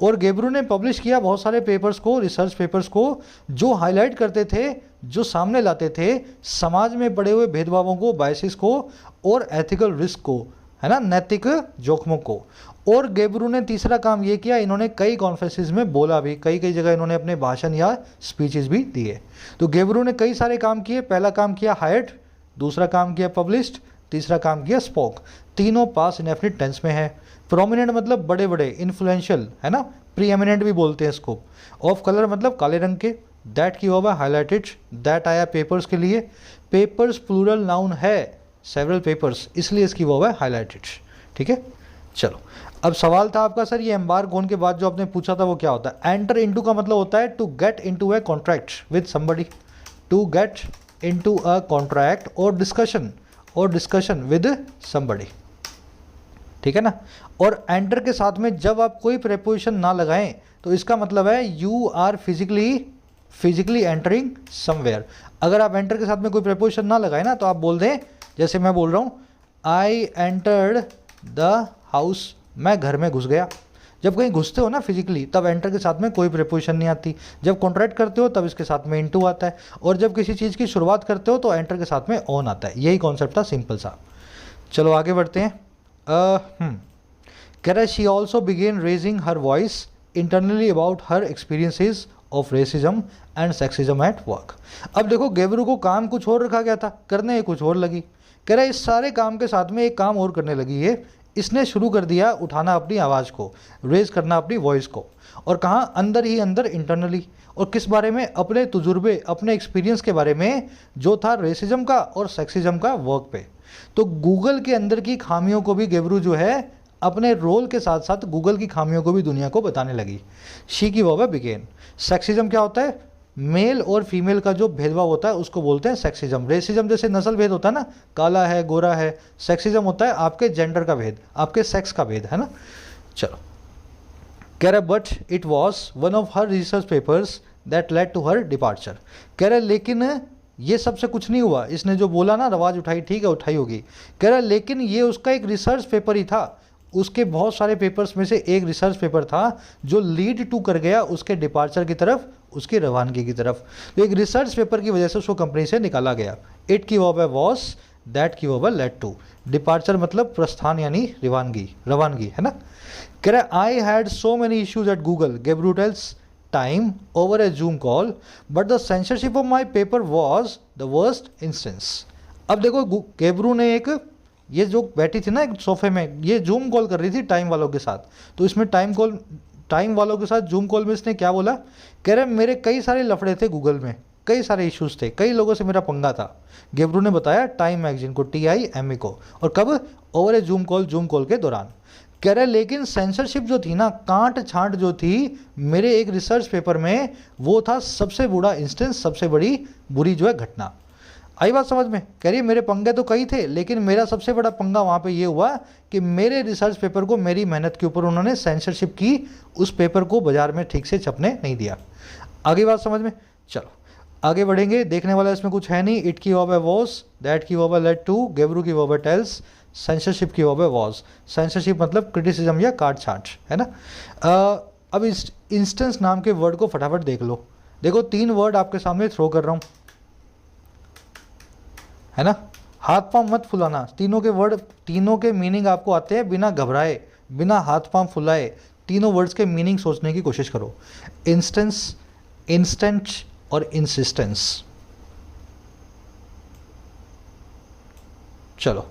और गैब्रू ने पब्लिश किया बहुत सारे पेपर्स को, रिसर्च पेपर्स को, जो हाईलाइट करते थे, जो सामने लाते थे समाज में पड़े हुए भेदभावों को, बायसेस को और एथिकल रिस्क को, है ना, नैतिक जोखमों को। और गैब्रू ने तीसरा काम ये किया, इन्होंने कई कॉन्फ्रेंसेस में बोला भी, कई जगह इन्होंने अपने भाषण या स्पीचेस भी दिए। तो गैब्रू ने कई सारे काम किए। पहला काम किया हायर्ड, दूसरा काम किया पब्लिश्ड, तीसरा काम किया स्पोक। तीनों पास इनडेफिनिट टेंस में है। प्रोमिनेंट मतलब बड़े बड़े, इन्फ्लुएंशियल, है ना, प्रीएमिनेंट भी बोलते हैं इसको। ऑफ कलर मतलब काले रंग के। दैट की होगा हाईलाइटेड, दैट आया पेपर्स के लिए। पेपर्स प्लूरल नाउन है, सेवरल पेपर्स, इसलिए इसकी वो है हाईलाइटेड, ठीक है। चलो अब सवाल था आपका सर ये एम्बार्क होने के बाद जो आपने पूछा था वो क्या होता है। एंटर इनटू का मतलब होता है to get into a contract with somebody, to get into a contract और डिस्कशन विद समबडी, ठीक है ना। और एंटर के साथ में जब आप कोई प्रेपोजिशन ना लगाएं तो इसका मतलब है you are physically entering somewhere. अगर आप एंटर के साथ में कोई प्रेपोजिशन ना लगाए ना तो आप बोल दें, जैसे मैं बोल रहा हूँ आई एंटर्ड द हाउस, मैं घर में घुस गया। जब कहीं घुसते हो ना फिजिकली तब एंटर के साथ में कोई प्रेपोजिशन नहीं आती। जब कॉन्ट्रैक्ट करते हो तब इसके साथ में इनटू आता है, और जब किसी चीज़ की शुरुआत करते हो तो एंटर के साथ में ऑन आता है। यही कॉन्सेप्ट था, सिंपल सा। चलो आगे बढ़ते हैं। कह रहा है she also began raising her voice internally about her experiences of racism and sexism at work. अब देखो गेब्रू को काम कुछ और रखा गया था, करने कुछ और लगी। कह रहा है इस सारे काम के साथ में एक काम और करने लगी है, इसने शुरू कर दिया उठाना अपनी आवाज़ को, रेज करना अपनी वॉइस को, और कहाँ अंदर ही अंदर इंटरनली। और किस बारे में? अपने तजुर्बे, अपने एक्सपीरियंस के बारे में जो था रेसिज्म का और सेक्सिज्म का वर्क पे। तो गूगल के अंदर की खामियों को भी गेब्रू जो है अपने रोल के साथ साथ गूगल की खामियों को भी दुनिया को बताने लगी। शी की वर्ब है बिगेन। सेक्सिज्म क्या होता है? मेल और फीमेल का जो भेदभाव होता है उसको बोलते हैं सेक्सिज्म। रेसिज्म जैसे नस्ल भेद होता है ना, काला है गोरा है। सेक्सिज्म होता है आपके जेंडर का भेद, आपके सेक्स का भेद, है ना। चलो, कह रहा but it was one of her research papers that led to her departure. कह रहा लेकिन ये सबसे कुछ नहीं हुआ, इसने जो बोला ना आवाज़ उठाई, ठीक है उठाई होगी। कह रहा लेकिन ये उसका एक रिसर्च पेपर ही था, उसके बहुत सारे पेपर्स में से एक रिसर्च पेपर था जो लीड टू कर गया उसके डिपार्चर की तरफ, उसकी रवानगी की तरफ। तो एक रिसर्च पेपर की वजह से उसको कंपनी से निकाला गया। इट की वर्ब है वॉज, दैट की वर्ब है लेड टू। डिपार्चर मतलब प्रस्थान यानी रवानगी, है ना। कह रहा I had so many issues at Google, Gebru tells Time over a Zoom call, but the censorship of my paper was the worst instance. अब देखो गेब्रू ने एक, ये जो बैठी थी ना एक सोफे में, ये जूम कॉल कर रही थी टाइम वालों के साथ। तो इसमें टाइम वालों के साथ जूम कॉल में इसने क्या बोला? कह रहे मेरे कई सारे लफड़े थे गूगल में, कई सारे इश्यूज थे, कई लोगों से मेरा पंगा था। गेब्रू ने बताया टाइम मैगजीन को, TIME को। और कब? ओवर ए जूम कॉल के दौरान। कह रहे लेकिन सेंसरशिप जो थी ना, कांट छांट जो थी मेरे एक रिसर्च पेपर में, वो था सबसे बुरा इंस्टेंस, सबसे बड़ी बुरी जो है घटना। आई बात समझ में? कह रही है मेरे पंगे तो कई थे, लेकिन मेरा सबसे बड़ा पंगा वहाँ पे ये हुआ कि मेरे रिसर्च पेपर को मेरी मेहनत के ऊपर उन्होंने सेंसरशिप की, उस पेपर को बाजार में ठीक से छपने नहीं दिया। आगे बात समझ में? चलो आगे बढ़ेंगे, देखने वाला इसमें कुछ है नहीं। इट की वर्ब है वॉज, दैट की वर्ब है लेड टू, गेब्रू की वर्ब है टेल्स, सेंसरशिप की वर्ब है वॉज। सेंसरशिप मतलब क्रिटिसिज्म या काट छांट, है ना। अब इस इंस्टेंस नाम के वर्ड को फटाफट देख लो। देखो 3 वर्ड आपके सामने थ्रो कर रहा हूँ, है ना। हाथ पांव मत फुलाना, तीनों के वर्ड, तीनों के मीनिंग आपको आते हैं बिना घबराए, बिना हाथ पांव फुलाए। तीनों वर्ड्स के मीनिंग सोचने की कोशिश करो। इंस्टेंस, इंस्टेंट और इंसिस्टेंस। चलो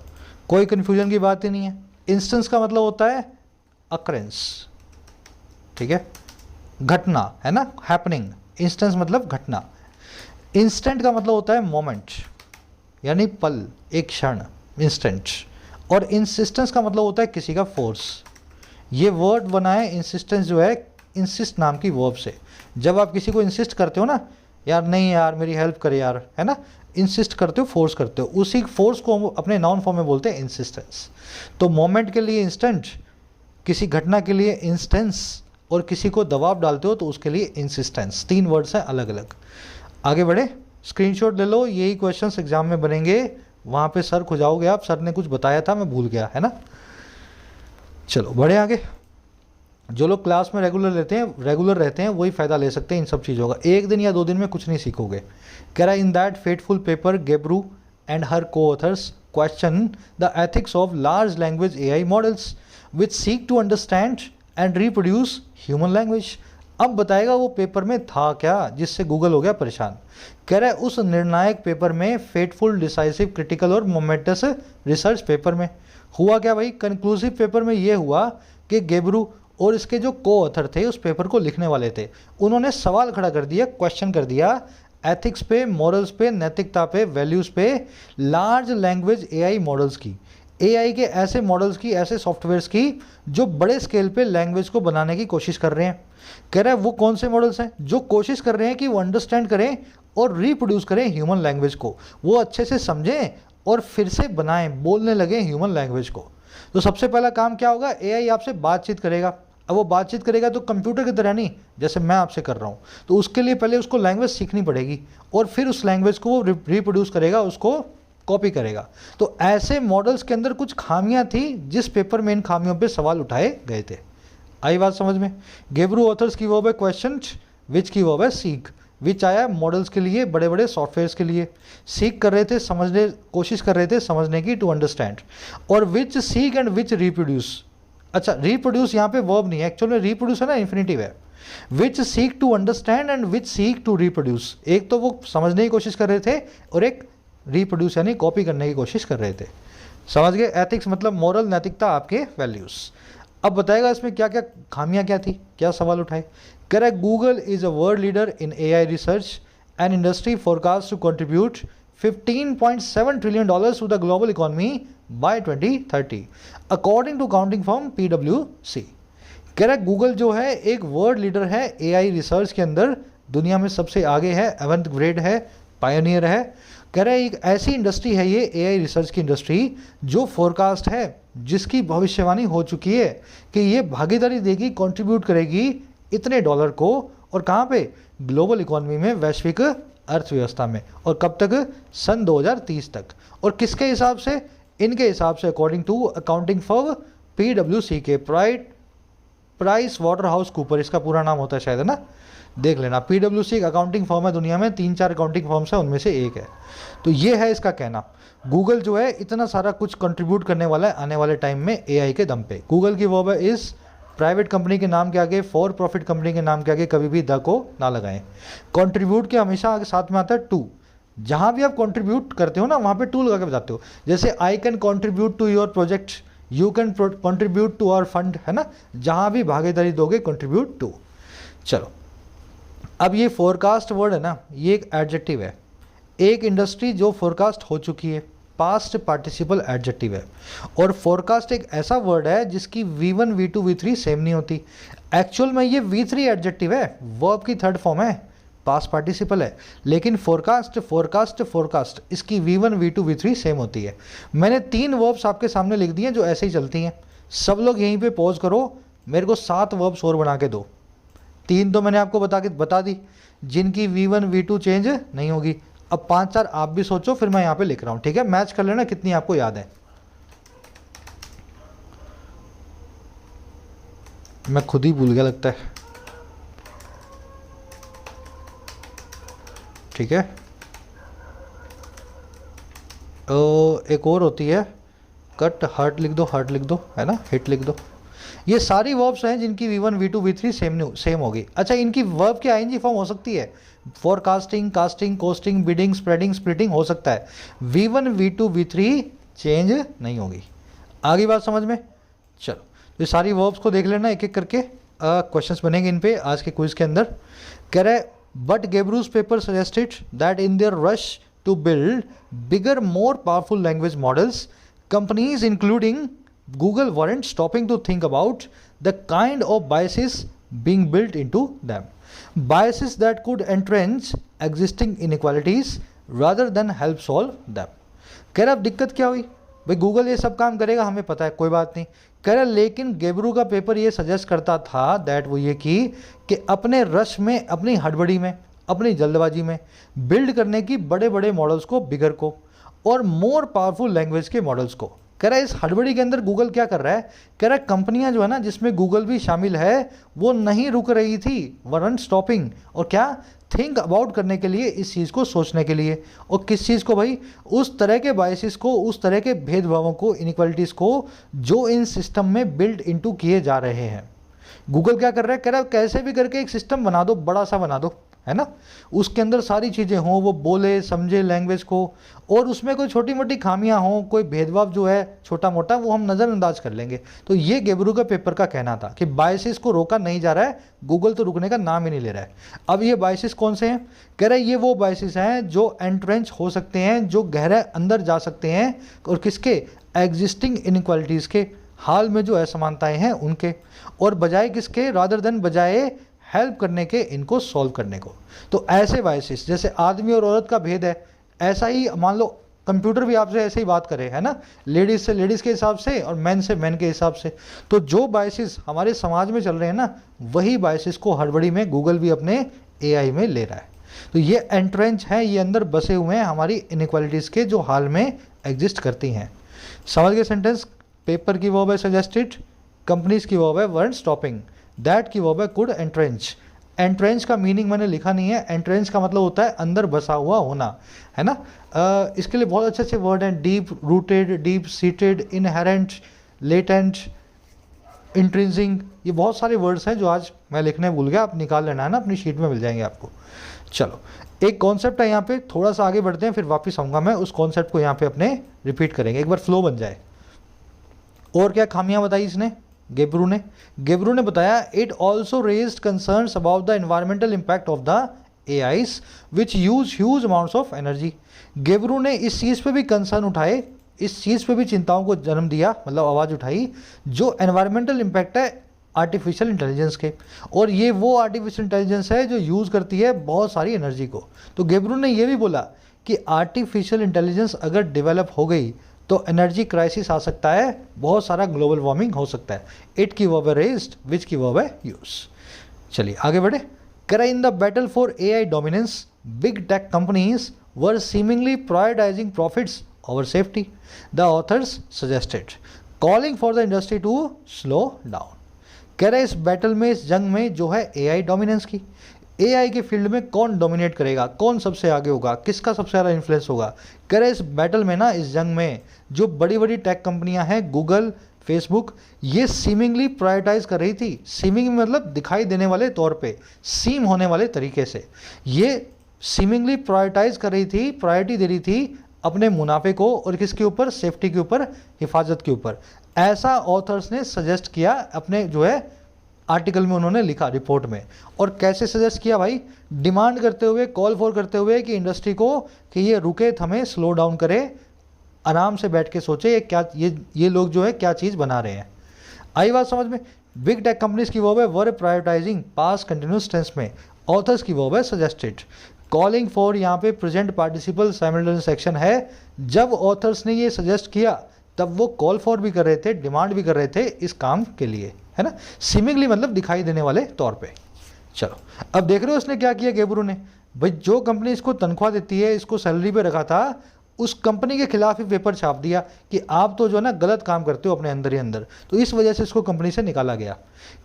कोई कंफ्यूजन की बात ही नहीं है। इंस्टेंस का मतलब होता है अकरेंस, ठीक है, घटना, है ना, हैपनिंग। इंस्टेंस मतलब घटना। इंस्टेंट का मतलब होता है मोमेंट यानी पल, एक क्षण, इंस्टेंट। और इंसिस्टेंस का मतलब होता है किसी का फोर्स। ये वर्ड बना है इंसिस्टेंस जो है इंसिस्ट नाम की वर्ब से। जब आप किसी को इंसिस्ट करते हो ना, यार नहीं यार मेरी हेल्प करे यार, है ना, इंसिस्ट करते हो, फोर्स करते हो, उसी फोर्स को हम अपने नाउन फॉर्म में बोलते हैं इंसिस्टेंस। तो मोमेंट के लिए इंस्टेंट, किसी घटना के लिए इंस्टेंस, और किसी को दबाव डालते हो तो उसके लिए इंसिस्टेंस। 3 वर्ड्स हैं अलग अलग। आगे बढ़े, स्क्रीनशॉट ले लो, यही क्वेश्चंस एग्जाम में बनेंगे, वहाँ पे सर खुजाओगे आप, सर ने कुछ बताया था मैं भूल गया, है ना। चलो बढ़े आगे। जो लोग क्लास में रेगुलर रहते हैं वही फ़ायदा ले सकते हैं इन सब चीज़ों का। 1 दिन या 2 दिन में कुछ नहीं सीखोगे। कह रहा है in that fateful paper Gebru and her co authors question the ethics of large language AI models which seek to understand and reproduce human language. अब बताएगा वो पेपर में था क्या जिससे गूगल हो गया परेशान। कह रहा है उस निर्णायक पेपर में, फेटफुल, डिसाइसिव, क्रिटिकल और मोमेंटस रिसर्च पेपर में हुआ क्या भाई? कंक्लूसिव पेपर में ये हुआ कि गेब्रू और इसके जो को ऑथर थे, उस पेपर को लिखने वाले थे, उन्होंने सवाल खड़ा कर दिया, क्वेश्चन कर दिया एथिक्स पे, मॉरल्स पे, नैतिकता पे, वैल्यूज़ पे, लार्ज लैंग्वेज AI मॉडल्स की, AI के ऐसे मॉडल्स की, ऐसे सॉफ्टवेयर्स की जो बड़े स्केल पे लैंग्वेज को बनाने की कोशिश कर रहे हैं। कह रहा है वो कौन से मॉडल्स हैं? जो कोशिश कर रहे हैं कि वो अंडरस्टैंड करें और रिप्रोड्यूस करें ह्यूमन लैंग्वेज को, वो अच्छे से समझें और फिर से बनाएं, बोलने लगे ह्यूमन लैंग्वेज को। तो सबसे पहला काम क्या होगा? AI आपसे बातचीत करेगा। अब वो बातचीत करेगा तो कंप्यूटर की तरह नहीं, जैसे मैं आपसे कर रहा हूँ, तो उसके लिए पहले उसको लैंग्वेज सीखनी पड़ेगी और फिर उस लैंग्वेज को वो रिप्रोड्यूस करेगा, उसको कॉपी करेगा। तो ऐसे मॉडल्स के अंदर कुछ खामियां थी जिस पेपर में इन खामियों पे सवाल उठाए गए थे। आई बात समझ में? गेब्रू ऑथर्स की वर्ब है क्वेश्चन, विच की वर्ब है सीक। विच आया मॉडल्स के लिए, बड़े बड़े सॉफ्टवेयर्स के लिए। सीख कर रहे थे, समझने कोशिश कर रहे थे, समझने की, टू अंडरस्टैंड। और विच सीक एंड विच रिप्रोड्यूस, अच्छा, रिप्रोड्यूस यहाँ पे वर्ब नहीं है, एक्चुअल में रिप्रोड्यूस है ना, इन्फिनेटिव है। Which seek to understand and which seek to reproduce, एक तो वो समझने की कोशिश कर रहे थे और एक रिप्रोड्यूस यानी कॉपी करने की कोशिश कर रहे थे। समझ गए? एथिक्स मतलब मोरल, नैतिकता, आपके वैल्यूज। अब बताएगा इसमें क्या क्या खामियां क्या थी, क्या सवाल उठाए। Correct, Google is a world leader in AI research and industry forecast to contribute $15.7 trillion to the global economy by 2030 according to counting firm PwC। कह रहा है गूगल जो है एक वर्ल्ड लीडर है एआई रिसर्च के अंदर, दुनिया में सबसे आगे है, एवंथ ग्रेड है, पायोनियर है। कह रहा है एक ऐसी इंडस्ट्री है ये एआई रिसर्च की इंडस्ट्री जो फोरकास्ट है, जिसकी भविष्यवाणी हो चुकी है कि ये भागीदारी देगी, कंट्रीब्यूट करेगी इतने डॉलर को, और कहाँ पे, ग्लोबल इकोनॉमी में, वैश्विक अर्थव्यवस्था में, और कब तक, सन 2030 तक। और किसके हिसाब से, इनके हिसाब से, according to accounting firm PwC के, प्राइस वाटर हाउस कूपर इसका पूरा नाम होता है शायद, है ना, देख लेना। PwC एक अकाउंटिंग फर्म है, दुनिया में 3-4 अकाउंटिंग फर्म्स है, उनमें से एक है। तो ये है इसका कहना, गूगल जो है इतना सारा कुछ कंट्रीब्यूट करने वाला है आने वाले टाइम में एआई के दम पे। गूगल की वर्ब है इस, प्राइवेट कंपनी के नाम के आगे, फॉर प्रॉफिट कंपनी के नाम के आगे कभी भी द को ना लगाएं। कंट्रीब्यूट के हमेशा आगे साथ में आता है टू, जहाँ भी आप कंट्रीब्यूट करते हो ना वहाँ पे टू लगा के बताते हो। जैसे I can contribute to your project, you can contribute to our fund, है ना, जहाँ भी भागीदारी दोगे कंट्रीब्यूट टू। चलो, अब ये फोरकास्ट वर्ड है ना, ये एक एडजेक्टिव है, एक इंडस्ट्री जो फोरकास्ट हो चुकी है, पास्ट पार्टिसिपल एडजेक्टिव है। और फोरकास्ट एक ऐसा वर्ड है जिसकी V1 V2 V3 सेम नहीं होती। एक्चुअल में ये V3 एडजेक्टिव है, वर्ब की थर्ड फॉर्म है, पास्ट पार्टिसिपल है, लेकिन फोरकास्ट इसकी V1 V2 V3 सेम होती है। मैंने 3 वर्ब्स आपके सामने लिख दिए जो ऐसे ही चलती हैं। सब लोग यहीं पे पॉज करो, मेरे को 7 वर्ब्स और बना के दो। 3 तो मैंने आपको बता दी जिनकी V1 V2 चेंज नहीं होगी। अब 5-4 आप भी सोचो, फिर मैं यहाँ पे लिख रहा हूँ, ठीक है, मैच कर लेना कितनी आपको याद है। मैं खुद ही भूल गया लगता है, ठीक है। एक और होती है कट, हार्ट लिख दो, हार्ट लिख दो, है ना, हिट लिख दो। ये सारी वर्ब्स हैं जिनकी V1 V2 V3 सेम होगी। अच्छा, इनकी वर्ब की आईएनजी फॉर्म हो सकती है, forecasting, casting, costing, bidding, spreading, splitting हो सकता है। V1 V2 V3 चेंज नहीं होगी। आगे बात समझ में? चलो, ये सारी वर्ब्स को देख लेना एक एक करके, क्वेश्चंस बनेंगे इन पे आज के क्विज के अंदर। कह रहे but Gebru's paper suggested that in their rush to build bigger more powerful language models companies including Google weren't stopping to think about the kind of biases being built into them. Biases that could entrench existing inequalities rather than help solve them. कह रहा अब दिक्कत क्या हुई भाई, गूगल ये सब काम करेगा हमें पता है, कोई बात नहीं। कह रहा लेकिन गेब्रू का पेपर ये सजेस्ट करता था दैट वो ये कि अपने रश में, अपनी हड़बड़ी में, अपनी जल्दबाजी में बिल्ड करने की बड़े बड़े मॉडल्स को, बिगर को, और मोर पावरफुल लैंग्वेज के मॉडल्स को। कह रहा है इस हड़बड़ी के अंदर गूगल क्या कर रहा है, कह रहा है कंपनियां जो है ना, जिसमें गूगल भी शामिल है, वो नहीं रुक रही थी, वरंट स्टॉपिंग, और क्या, थिंक अबाउट करने के लिए, इस चीज़ को सोचने के लिए। और किस चीज़ को भाई, उस तरह के बायसेस को, उस तरह के भेदभावों को, इनइक्वालिटीज़ को जो इन सिस्टम में बिल्ड इनटू किए जा रहे हैं। गूगल क्या कर रहा है, कह रहा है कैसे भी करके एक सिस्टम बना दो, बड़ा सा बना दो, है ना, उसके अंदर सारी चीज़ें हों, वो बोले समझे लैंग्वेज को, और उसमें कोई छोटी मोटी खामियां हों, कोई भेदभाव जो है छोटा मोटा, वो हम नज़रअंदाज कर लेंगे। तो ये गेब्रू का पेपर का कहना था कि बायसेस को रोका नहीं जा रहा है, गूगल तो रुकने का नाम ही नहीं ले रहा है। अब ये बायसेस कौन से हैं, कह रहे हैं ये वो बायसेस हैं जो एंट्रेंच हो सकते हैं, जो गहरे अंदर जा सकते हैं, और किसके, एग्जिस्टिंग इनइक्वालिटीज़ के, हाल में जो असमानताएं हैं उनके, और बजाय किसके, रादर देन बजाय हेल्प करने के, इनको सॉल्व करने को। तो ऐसे बायसेस, जैसे आदमी और औरत का भेद है, ऐसा ही मान लो कंप्यूटर भी आपसे ऐसे ही बात करे, है ना, लेडीज़ से लेडीज़ के हिसाब से और मैन से मैन के हिसाब से। तो जो बायसेस हमारे समाज में चल रहे हैं ना, वही बायसेस को हड़बड़ी में गूगल भी अपने एआई में ले रहा है। तो ये एंट्रेंच हैं, ये अंदर बसे हुए हैं हमारी इनइक्वालिटीज़ के, जो हाल में एग्जिस्ट करती हैं। समझ गए सेंटेंस? पेपर की वर्ब है सजेस्टेड, कंपनीज की वर्ब है वरंट स्टॉपिंग, दैट की वर्ब है कुड एंट्रेंच। एंट्रेंच का मीनिंग मैंने लिखा नहीं है, एंट्रेंच का मतलब होता है अंदर बसा हुआ होना, है ना। इसके लिए बहुत अच्छे अच्छे वर्ड हैं, deep rooted, deep seated, inherent, latent, intrinsic, ये बहुत सारे वर्ड्स हैं जो आज मैं लिखने भूल गया, आप निकाल लेना है ना, अपनी शीट में मिल जाएंगे आपको। चलो एक कॉन्सेप्ट है यहाँ पे, थोड़ा सा आगे बढ़ते हैं फिर वापस आऊँगा मैं, उस कॉन्सेप्ट को यहाँ पे अपने रिपीट करेंगे, एक बार फ्लो बन जाए। और क्या खामियां बताई इसने, गेब्रू ने बताया it also raised concerns about the environmental impact of the AIs which use huge amounts of energy. Gebru ने इस चीज़ पे भी कंसर्न उठाए, इस चीज़ पे भी चिंताओं को जन्म दिया, मतलब आवाज़ उठाई, जो एनवायरमेंटल इम्पैक्ट है आर्टिफिशियल इंटेलिजेंस के, और ये वो आर्टिफिशियल इंटेलिजेंस है जो यूज़ करती है बहुत सारी एनर्जी को। तो गेब्रू ने ये भी बोला कि आर्टिफिशियल इंटेलिजेंस अगर डेवलप हो गई तो एनर्जी क्राइसिस आ सकता है, बहुत सारा ग्लोबल वार्मिंग हो सकता है। इट की वर्ब है रेज्ड, विच की वर्ब है यूज। चलिए आगे बढ़े। In the battle for AI dominance big tech companies were seemingly prioritising profits over safety, the authors suggested calling for the industry to slow down. कह रहे इस बैटल में, इस जंग में जो है एआई डोमिनेंस की, एआई के फील्ड में कौन डोमिनेट करेगा, कौन सबसे आगे होगा, किसका सबसे ज़्यादा इन्फ्लुएंस होगा। कह रहे इस बैटल में ना, इस जंग में जो बड़ी बड़ी टेक कंपनियां हैं, गूगल, फेसबुक, ये सीमिंगली प्रायोरिटाइज कर रही थी। सीमिंग मतलब दिखाई देने वाले तौर पे, सीम होने वाले तरीके से ये सीमिंगली प्रायोरिटाइज कर रही थी, प्रायोरिटी दे रही थी अपने मुनाफे को, और किसके ऊपर, सेफ्टी के ऊपर, हिफाजत के ऊपर। ऐसा ऑथर्स ने सजेस्ट किया अपने जो है आर्टिकल में, उन्होंने लिखा रिपोर्ट में। और कैसे सजेस्ट किया भाई, डिमांड करते हुए, कॉल फॉर करते हुए कि इंडस्ट्री को कि ये रुके थमे, स्लो डाउन करे, आराम से बैठ के सोचे ये क्या, ये लोग जो है क्या चीज़ बना रहे हैं। आई बात समझ में। बिग टेक कंपनीज की वर्ब है वर प्रायोरिटाइजिंग, पास कंटिन्यूस टेंस में। ऑथर्स की वर्ब है सजेस्टेड। कॉलिंग फॉर यहाँ पे प्रेजेंट पार्टिसिपल साइमल्टेनियस एक्शन है। जब ऑथर्स ने ये सजेस्ट किया तब वो कॉल फॉर भी कर रहे थे, डिमांड भी कर रहे थे इस काम के लिए, है ना। सीमिंगली मतलब दिखाई देने वाले तौर पे। चलो अब देख रहे हो उसने क्या किया गेब्रू ने, भाई जो कंपनी इसको तनख्वाह देती है, इसको सैलरी पे रखा था, उस कंपनी के खिलाफ ही पेपर छाप दिया कि आप तो जो है ना गलत काम करते हो अपने अंदर ही अंदर, तो इस वजह से इसको कंपनी से निकाला गया।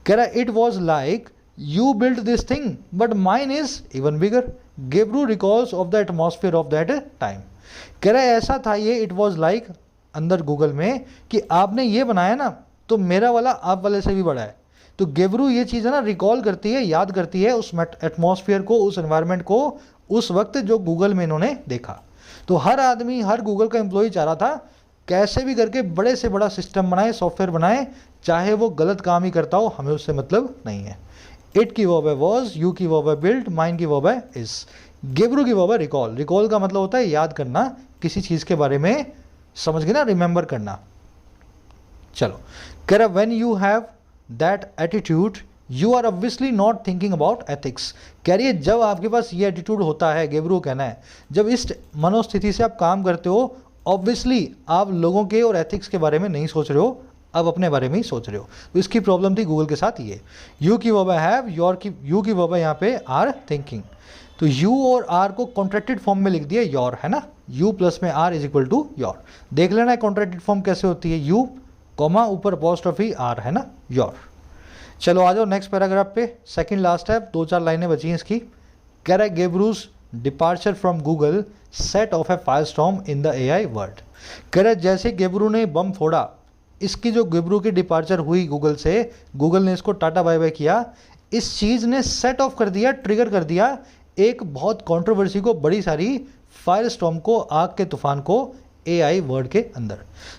कह रहा it was like you build this thing but mine is even bigger, Gebru recalls of the atmosphere of that time. कह रहा है ऐसा था ये, इट वॉज लाइक अंदर गूगल में, कि आपने ये बनाया ना तो मेरा वाला आप वाले से भी बड़ा है। तो गेब्रू ये चीज़ है ना रिकॉल करती है, याद करती है उस एटमॉस्फेयर को, उस एनवायरनमेंट को, उस वक्त जो गूगल में इन्होंने देखा। तो हर आदमी, हर गूगल का एम्प्लॉय चाह रहा था कैसे भी करके बड़े से बड़ा सिस्टम बनाए, सॉफ्टवेयर बनाए, चाहे वो गलत काम ही करता हो, हमें उससे मतलब नहीं है। इट की वर्ब है वॉज, यू की वर्ब है बिल्ड, माइन की वर्ब है इज, गेब्रू की वर्ब है रिकॉल। रिकॉल का मतलब होता है याद करना, किसी चीज़ के बारे में, समझ गए ना, रिमेंबर करना। चलो कह रहा when you have that attitude you are obviously not thinking about ethics. कह रही है जब आपके पास ये एटीट्यूड होता है, गेब्रू कहना है, जब इस मनोस्थिति से आप काम करते हो, ऑब्वियसली आप लोगों के और एथिक्स के बारे में नहीं सोच रहे हो, अब अपने बारे में ही सोच रहे हो। तो इसकी प्रॉब्लम थी गूगल के साथ ये। यू की वर्ब है हैव, योर की, यू की वर्ब है यहाँ पे आर थिंकिंग। तो यू और आर को कॉन्ट्रैक्टेड फॉर्म में लिख दिया योर, है ना, यू प्लस में are is equal to your. देख लेना है कॉन्ट्रैक्टेड फॉर्म कैसे होती है, यू कॉमा ऊपर अपॉस्ट्रोफी आर, है ना, योर। चलो आ जाओ नेक्स्ट पैराग्राफ पे, सेकंड लास्ट है, 2-4 लाइनें बची हैं इसकी। कह रहा है गेब्रूज departure from Google set off a firestorm in the AI world. कह रहा है जैसे गेब्रू ने बम फोड़ा, इसकी जो गेब्रू की डिपार्चर हुई गूगल से, गूगल ने इसको टाटा बाय बाय किया, इस चीज़ ने सेट ऑफ कर दिया, ट्रिगर कर दिया एक बहुत कंट्रोवर्सी को, बड़ी सारी फायर स्टॉर्म को, आग के तूफान को एआई वर्ल्ड के अंदर।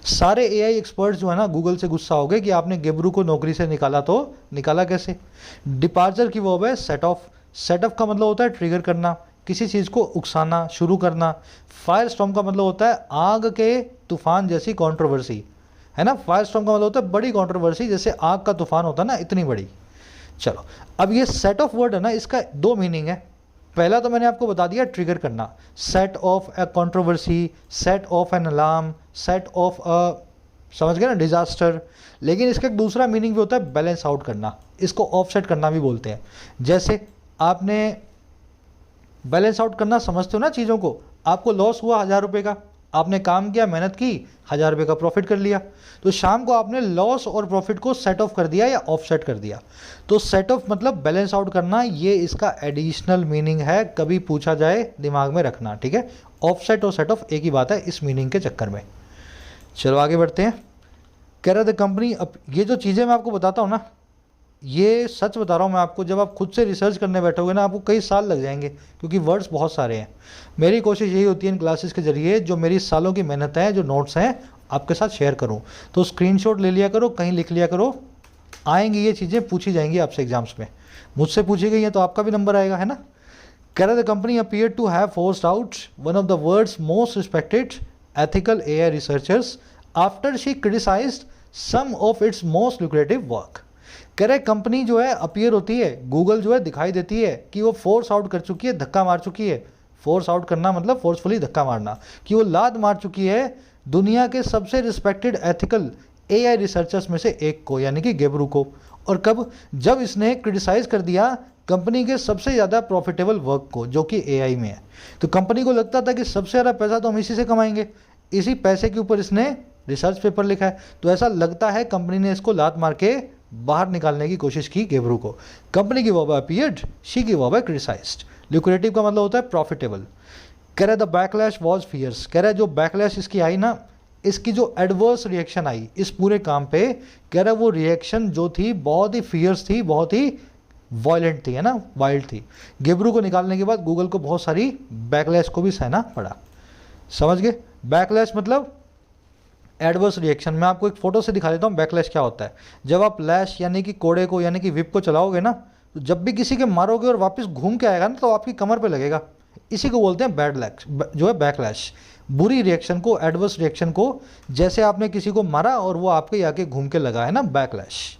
सारे एआई एक्सपर्ट्स जो है ना गूगल से गुस्सा हो गए कि आपने गेब्रू को नौकरी से निकाला, तो निकाला कैसे। डिपार्चर की वर्ब है सेट ऑफ। सेट ऑफ का मतलब होता है ट्रिगर करना, किसी चीज़ को उकसाना, शुरू करना। फायर स्टॉर्म का मतलब होता है आग के तूफान जैसी कंट्रोवर्सी, है ना। फायर स्टॉर्म का मतलब होता है बड़ी कंट्रोवर्सी, जैसे आग का तूफान होता है ना, इतनी बड़ी। चलो अब ये सेट ऑफ वर्ड है ना, इसका 2 मीनिंग है। पहला तो मैंने आपको बता दिया ट्रिगर करना, set off A controversy, set of an alarm, set of a, समझ गए ना, डिजास्टर। लेकिन इसका एक दूसरा मीनिंग भी होता है बैलेंस आउट करना, इसको ऑफसेट करना भी बोलते हैं। जैसे आपने बैलेंस आउट करना समझते हो ना चीज़ों को, आपको लॉस हुआ 1000 रुपये का, आपने काम किया, मेहनत की, 1000 रुपये का प्रॉफिट कर लिया, तो शाम को आपने लॉस और प्रॉफिट को सेट ऑफ कर दिया या ऑफसेट कर दिया। तो सेट ऑफ मतलब बैलेंस आउट करना, ये इसका एडिशनल मीनिंग है, कभी पूछा जाए दिमाग में रखना, ठीक है। ऑफसेट और सेट ऑफ एक ही बात है इस मीनिंग के चक्कर में। चलो आगे बढ़ते हैं। कह रहा था कंपनी, अब ये जो चीज़ें मैं आपको बताता हूँ ना, ये सच बता रहा हूँ मैं आपको, जब आप खुद से रिसर्च करने बैठोगे ना आपको कई साल लग जाएंगे, क्योंकि वर्ड्स बहुत सारे हैं। मेरी कोशिश यही होती है इन क्लासेस के जरिए जो मेरी सालों की मेहनत है, जो नोट्स हैं, आपके साथ शेयर करूँ। तो स्क्रीनशॉट ले लिया करो, कहीं लिख लिया करो, आएंगी ये चीज़ें, पूछी जाएंगी आपसे एग्जाम्स में। मुझसे पूछी गई है तो आपका भी नंबर आएगा, है ना। कह रहे the company appear to have forced out one of the world's most respected ethical AI researchers after she criticised some of its most lucrative work. कह रहे कंपनी जो है अपीयर होती है, गूगल जो है दिखाई देती है कि वो फोर्स आउट कर चुकी है, धक्का मार चुकी है। फोर्स आउट करना मतलब फोर्सफुली धक्का मारना, कि वो लात मार चुकी है दुनिया के सबसे रिस्पेक्टेड एथिकल एआई रिसर्चर्स में से एक को, यानी कि गेबरू को। और कब? जब इसने क्रिटिसाइज कर दिया कंपनी के सबसे ज़्यादा प्रॉफिटेबल वर्क को, जो कि एआई में है। तो कंपनी को लगता था कि सबसे ज़्यादा पैसा तो हम इसी से कमाएंगे, इसी पैसे के ऊपर इसने रिसर्च पेपर लिखा है। तो ऐसा लगता है कंपनी ने इसको लात मार के बाहर निकालने की कोशिश की गेबरू को। कंपनी की वॉब अपीयर्ड, शी की वॉब क्रिटिसाइज्ड। ल्यूक्रेटिव का मतलब होता है प्रॉफिटेबल। कह रहा द बैकलैश वॉज फियर्स। कह रहा है जो बैकलैश इसकी आई ना, इसकी जो एडवर्स रिएक्शन आई इस पूरे काम पे, कह रहा है वो रिएक्शन जो थी बहुत ही फियर्स थी, बहुत ही वायलेंट थी, है ना, वाइल्ड थी। गेबरू को निकालने के बाद गूगल को बहुत सारी बैकलैश को भी सहना पड़ा। समझ गए? बैकलैश मतलब एडवर्स रिएक्शन। मैं आपको एक फोटो से दिखा देता हूँ बैकलैश क्या होता है। जब आप लैश यानी कि कोड़े को, यानी कि विप को चलाओगे ना, तो जब भी किसी के मारोगे और वापस घूम के आएगा ना, तो आपकी कमर पे लगेगा। इसी को बोलते हैं बैडलैश, जो है बैकलैश। बुरी रिएक्शन को, एडवर्स रिएक्शन को, जैसे आपने किसी को मारा और वो आपके आके घूम के लगा, है ना, बैकलैश।